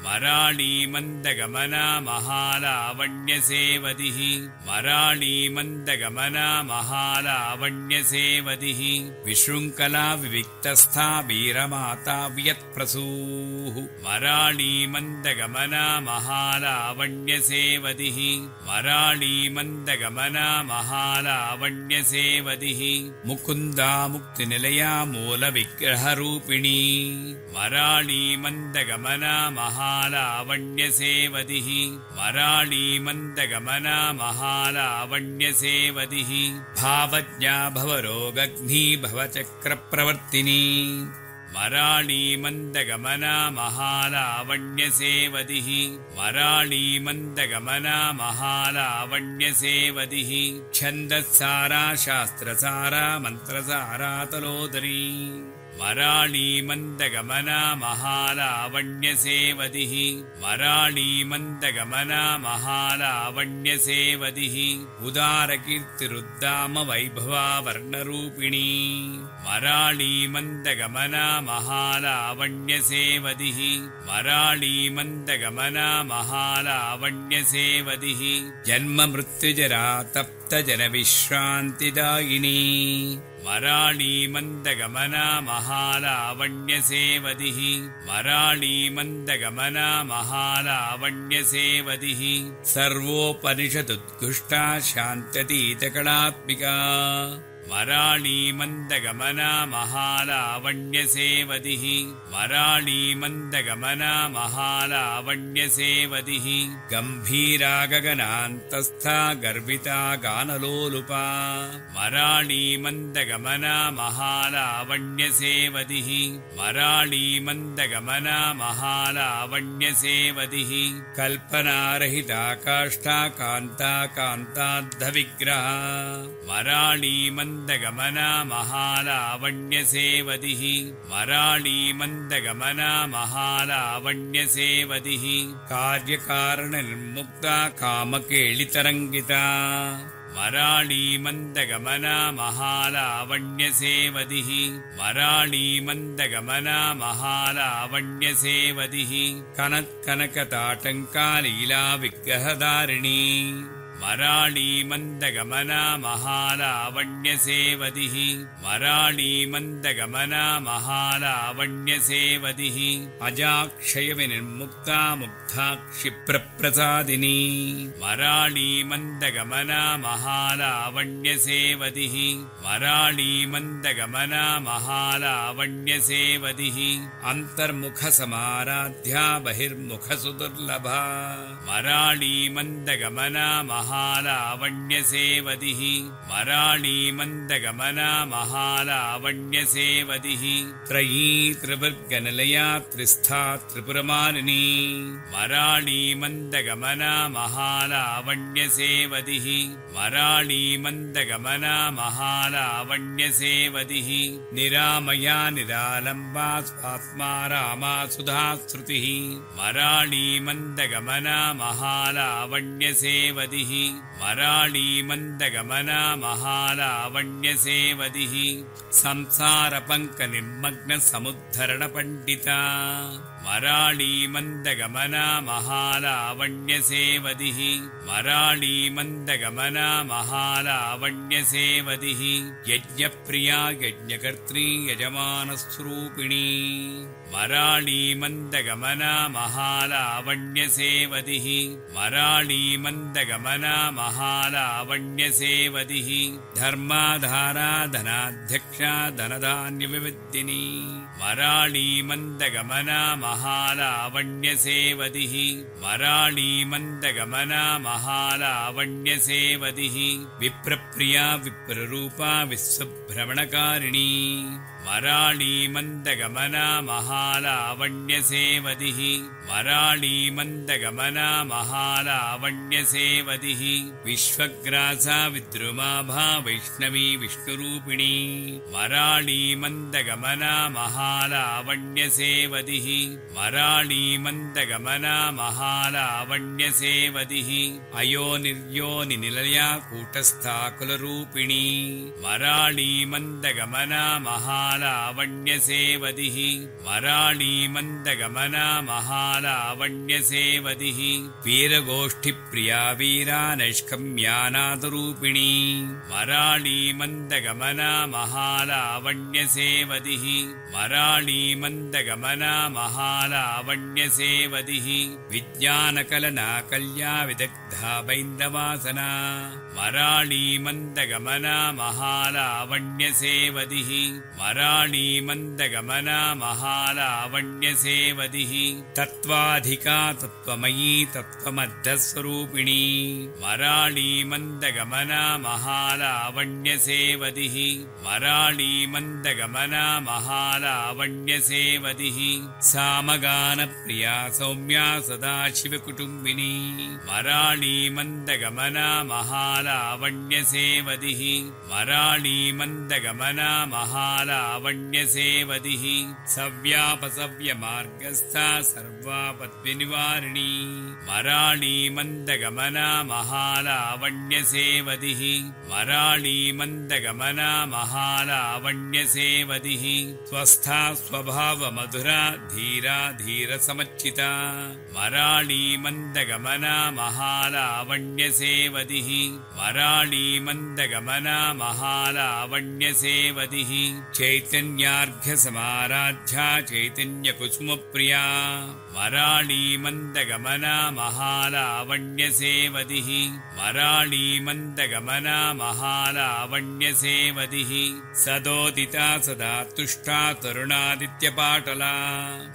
मराळी मन्दगमना महालावण्यसेवदिः मराळी मन्दगमना महालावण्यसेवदिः विशृङ्खला विविक्तस्था वीरमाता व्यत्प्रसूः मराळी मन्दगमना महालावण्यसेवदिः मराळी मन्दगमना महालावण्यसेवदिः मुकुन्दा मुक्तिनिलया मूलविग्रहरूपिणी मराळी मन्दगमना महालावण्यसेवदिः मराळी मन्दगमना महालावण्यसेवदिः भावज्ञा भवरोगग्नी भवचक्रप्रवर्तिनी मराळी मन्दगमना महालावण्यसेवदिः मराळी मन्दगमना महालावण्यसेवदिः छन्दस्सारा शास्त्रसारा मन्त्रसारा तलोदरी मराळी मन्दगमना महालावण्यसेवदिः मराळी मन्दगमना महालावण्यसेवदिः उदारकीर्तिरुद्दाम वैभवा वर्णरूपिणी मराळी मन्दगमना महालावण्यसेवदिः मराळी मन्दगमना महालावण्यसेवदिः जन्ममृत्युजरा तप्तजनविश्रान्तिदायिनी मराळी मन्दगमना महालावण्यसेवदिः मराळी मन्दगमना महालावण्यसेवदिः सर्वोपनिषदुद्घुष्टा शान्त्यतीतकलात्मिका मराळी मन्दगमना महालावण्यसेवदिः मराळी मन्दगमना महालावण्यसेवदिः गम्भीरा गगनान्तस्था गर्विता गानलोलुपा मराळी मन्दगमना महालावण्यसेवदिः मराळी मन्दगमना महालावण्यसेवदिः कल्पनारहिता काष्ठा कान्ता कान्ताद्धविग्रहा मराळी मन्दगमना महालावण्यसेवदिः मराळी मन्दगमना महालावण्यसेवदिः कार्यकारणनिर्मुक्ता कामकेलितरङ्गिता मराळी मन्दगमना महालावण्यसेवदिः मराळी मन्दगमना महालावण्यसेवदिः कनत्कनकताटङ्का लीला विग्रहधारिणी मराळी मन्दगमना महालावण्यसेवदिः मराळी मन्दगमना महालावण्यसेवदिः अजाक्षयविनिर्मुक्ता मुग्धा क्षिप्रप्रसादिनी मराळी मन्दगमना महालावण्यसेवदिः मराळी मन्दगमना महालावण्यसेवदिः अन्तर्मुखसमाराध्या बहिर्मुखसुदुर्लभा मराळी मन्दगमना महालावण्यसेवदिः मराळी मन्दगमना महालावण्यसेवदिः त्रयी त्रिवर्गनिलया त्रिस्था त्रिपुरमालिनी मराळी मन्दगमना महालावण्यसेवदिः मराळी मन्दगमना महालावण्यसेवदिः निरामया निरालम्बा स्वात्मा रामा सुधाश्रुतिः मराळी मन्दगमना महालावण्यसेवदिः मराळी मन्दगमना महालावण्यसेवदिः संसारपङ्कनिर्मग्नसमुद्धरणपण्डिता मराळी मन्दगमना महालावण्यसेवदिः मराळी मन्दगमना महालावण्यसेवदिः यज्ञप्रिया यज्ञकर्त्री यजमानस्वरूपिणी मराळी मन्दगमना महालावण्यसेवदिः मराळी मन्दगमना महालावण्यसेवदिः धर्माधारा धनाध्यक्षा धनधान्यविविद्धिनी मराळी मन्दगमना महालावण्यसेवदिः मराळी मन्दगमना महालावण्यसेवदिः विप्रप्रिया विप्ररूपा विश्वभ्रमणकारिणी मराळी मन्दगमना महालावण्यसेवदिः मराळी मन्दगमना महालावण्यसेवदिः विश्वग्रासा विद्रुमाभा वैष्णवी विष्णुरूपिणी मराळी मन्दगमना महालावण्यसेवदिः मराळी मन्दगमना महालावण्यसेवदिः अयोनिर्योनिनिलया कूटस्था कुलरूपिणी मराळी मन्दगमना महालावण्यसेवदिः मराळी मन्दगमना महालावण्यसेवदिः वीरगोष्ठिप्रिया वीरा नैष्कम्यानादरूपिणी मराळी मन्दगमना महालावण्यसेवदिः मराळी मन्दगमना महालावण्यसेवदिः विज्ञानकलना कल्या विदग्धा बैन्दवासना मराळी मन्दगमना महालावण्यसेवदिः मराळी मन्दगमना महालावण्यसेवदिः तत्त्वाधिका तत्त्वमयी तत्त्वमध्यस्वरूपिणी मराळी मन्दगमना महालावण्यसेवदिः मराळी मन्दगमना महालावण्यसेवदिः सामगानप्रिया सौम्या सदाशिवकुटुम्बिनी मराळी मन्दगमना महालावण्यसेवदिः मराळी मन्दगमना महालावण्यसेवदिः सव्यापसव्यमार्गस्था सर्वापद्विनिवारिणी मराळी मन्दगमना महालावण्यसेवदिः मराळी मन्दगमना महालावण्यसेवदिः स्वस्था स्वभावमधुरा धीरा धीरसमच्चिता मराळी मन्दगमना महालावण्यसेवदिः मराळी मन्दगमना महालावण्यसेवदिः चैतन्यार्घ्यसमाराध्या चैतन्यकुसुमप्रिया मराळी मन्दगमना महालावण्यसेवदिः मराळी मन्दगमना महालावण्यसेवदिः सदोदिता सदा तुष्टा तरुणादित्यपाटला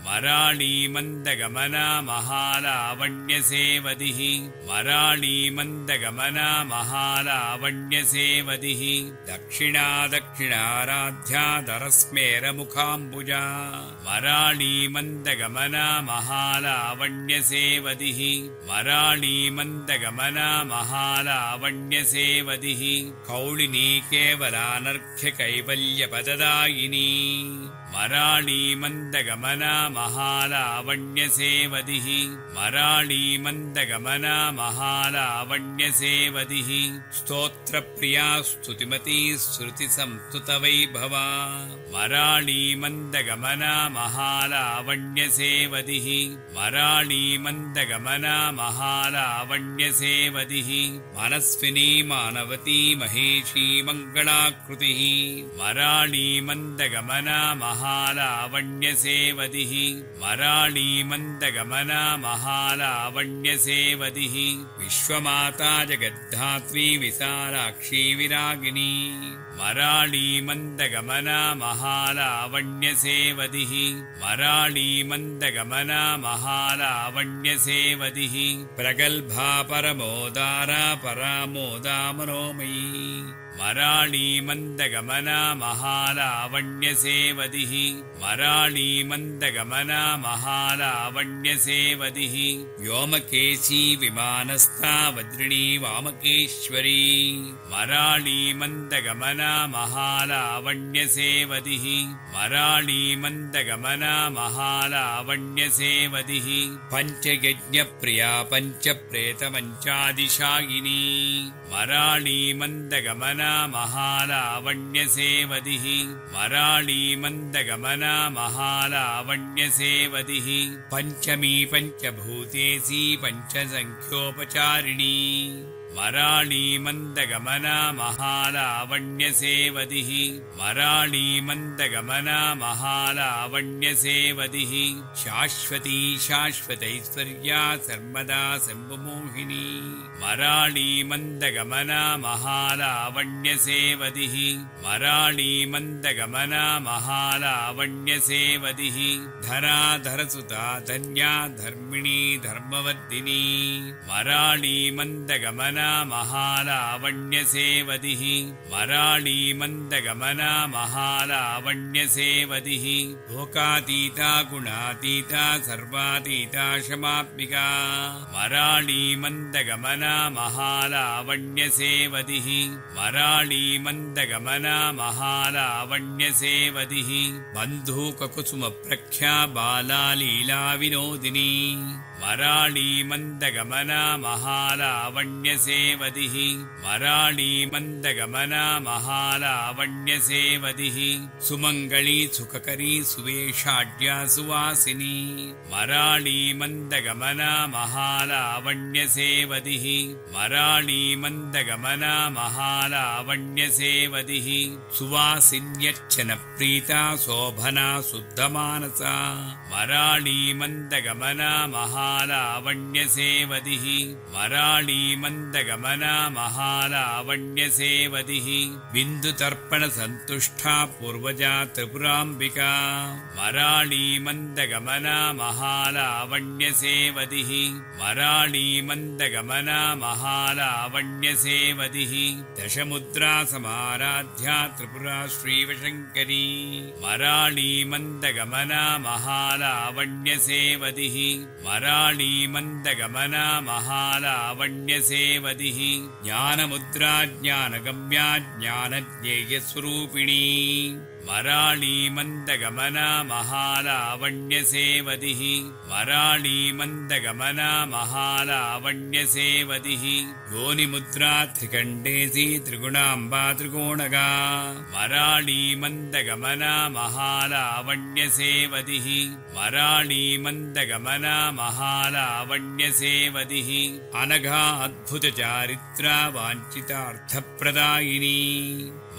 मराळी मन्दगमना महालावण्यसेवदिः मराळी मन्दगमना महालावण्यसेवदिः दक्षिणा दक्षिणाराध्या दरस्मेरमुखाम्बुजा मराळी मन्दगमना महालावण्यसेवदिः मराळी मन्दगमना महालावण्यसेवदिः कौलिनी केवलानर्घ्यकैवल्यपददायिनी मराळी मन्दगमना महालावण्यसेवदिः मराळी मन्दगमना महालावण्यसेवदिः स्तोत्रप्रिया स्तुतिमती श्रुतिसंस्तुतवैभवा मराळी मन्दगमना महालावण्यसेवदिः मराळी मन्दगमना महालावण्यसेवदिः मनस्विनी मानवती महेशी मङ्गलाकृतिः मराळी मन्दगमना महालावण्यसेवदिः मराळी मन्दगमना महालावण्यसेवदिः विश्वमाता जगद्धात्री विशालाक्षी विरागिणी मराळी मन्दगमना महालावण्यसेवदिः मराळी मन्दगमना महालावण्यसेवदिः प्रगल्भा परमोदारा परामोदा मनोमयी मराळी मन्दगमना महालावण्यसेवदिः मराळी मन्दगमना महालावण्यसेवदिः व्योमकेशी विमानस्था वज्रिणी वामकेश्वरी मराळी मन्दगमना महालावण्यसेवदिः मराळी मन्दगमना महालावण्यसेवदिः पञ्चयज्ञप्रिया पञ्चप्रेतमञ्चादिशायिनी मराळी मन्दगमना महालावण्यसेवदिः मराळी मन्दगमना महालावण्यसेवदिः पञ्चमी पञ्चभूतेशी पञ्चसङ्ख्योपचारिणी मराळी मन्दगमना महालावण्यसेवदिः मराळी मन्दगमना महालावण्यसेवदिः शाश्वती शाश्वतैश्वर्या सर्वदा शम्भुमोहिनी मराळी मन्दगमना महालावण्यसेवदिः मराळी मन्दगमना महालावण्यसेवदिः धराधरसुता धन्या धर्मिणी धर्मवर्धिनी मराळी मन्दगमना महालावण्यसेवदिः मराळी मन्दगमना महालावण्यसेवदिः लोकातीता गुणातीता सर्वातीता क्षमात्मिका मराळी मन्दगमना महालावण्यसेवदिः मराळी मन्दगमना महालावण्यसेवदिः बन्धूककुसुमप्रख्या बाला लीला विनोदिनी मराळी मन्दगमना महालावण्यसेवदिः मराळी मन्दगमना महालावण्यसेवदिः सुमङ्गली सुखकरी सुवेशाढ्या सुवासिनी मराळी मन्दगमना महालावण्यसेवदिः मराळी मन्दगमना महालावण्यसेवदिः सुवासिन्यच्छनप्रीता शोभना शुद्धमानसा मराळी मन्दगमना महालावण्यसेवदिः मराळी मन्दगमना महालावण्यसेवदिः बिन्दुतर्पणसन्तुष्टा पूर्वजा त्रिपुराम्बिका मराळी मन्दगमना महालावण्यसेवदिः मराळी मन्दगमना महालावण्यसेवदिः दशमुद्रा समाराध्या त्रिपुरा श्रीवशङ्करी मराळी मन्दगमना महालावण्यसेवदिः मराळी मन्दगमना महालावण्यसेवदिः ज्ञानमुद्रा ज्ञानगम्या ज्ञानज्ञेयस्वरूपिणी मराळी मन्दगमना महालावण्यसेवदिः मराळी मन्दगमना महालावण्यसेवदिः योनिमुद्रा त्रिकण्डेशी त्रिगुणाम्बा त्रिकोणगा मराळी मन्दगमना महालावण्यसेवदिः मराळी मन्दगमना महालावण्यसेवदिः अनघा अद्भुतचारित्रा वाञ्छितार्थप्रदायिनी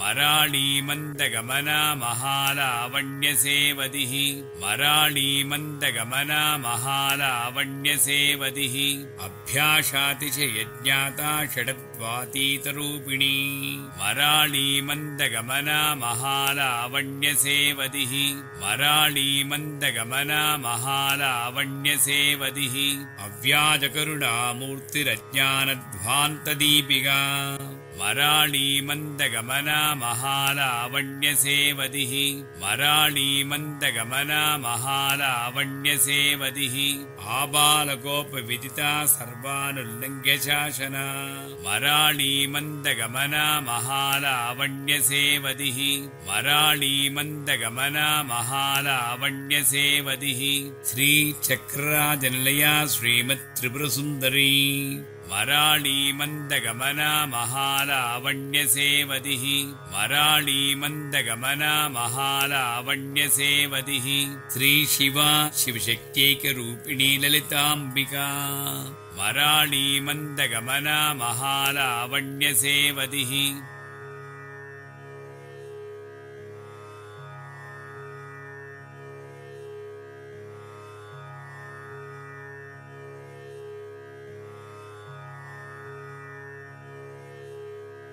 मराळी मन्दगमना महालावण्यसेवदिः मराळी मन्दगमना महालावण्यसेवदिः अभ्यासातिशयज्ञाता षडद्वातीतरूपिणी मराळी मन्दगमना महालावण्यसेवदिः मराळी मन्दगमना मराळी मन्दगमना महालावण्यसेवदिः मराळी मन्दगमना महालावण्यसेवदिः आबालगोपविदिता सर्वानुल्लङ्घ्य शासना मराळी मन्दगमना महालावण्यसेवदिः मराळी मन्दगमना महालावण्यसेवदिः श्रीचक्रराजनिलया श्रीमत्त्रिपुरसुन्दरी मराळी मन्दगमना महालावण्यसेवदिः मराळी मन्दगमना महालावण्यसेवदिः श्रीशिवा शिवशक्त्यैकरूपिणी ललिताम्बिका मराळी मन्दगमना महालावण्यसेवदिः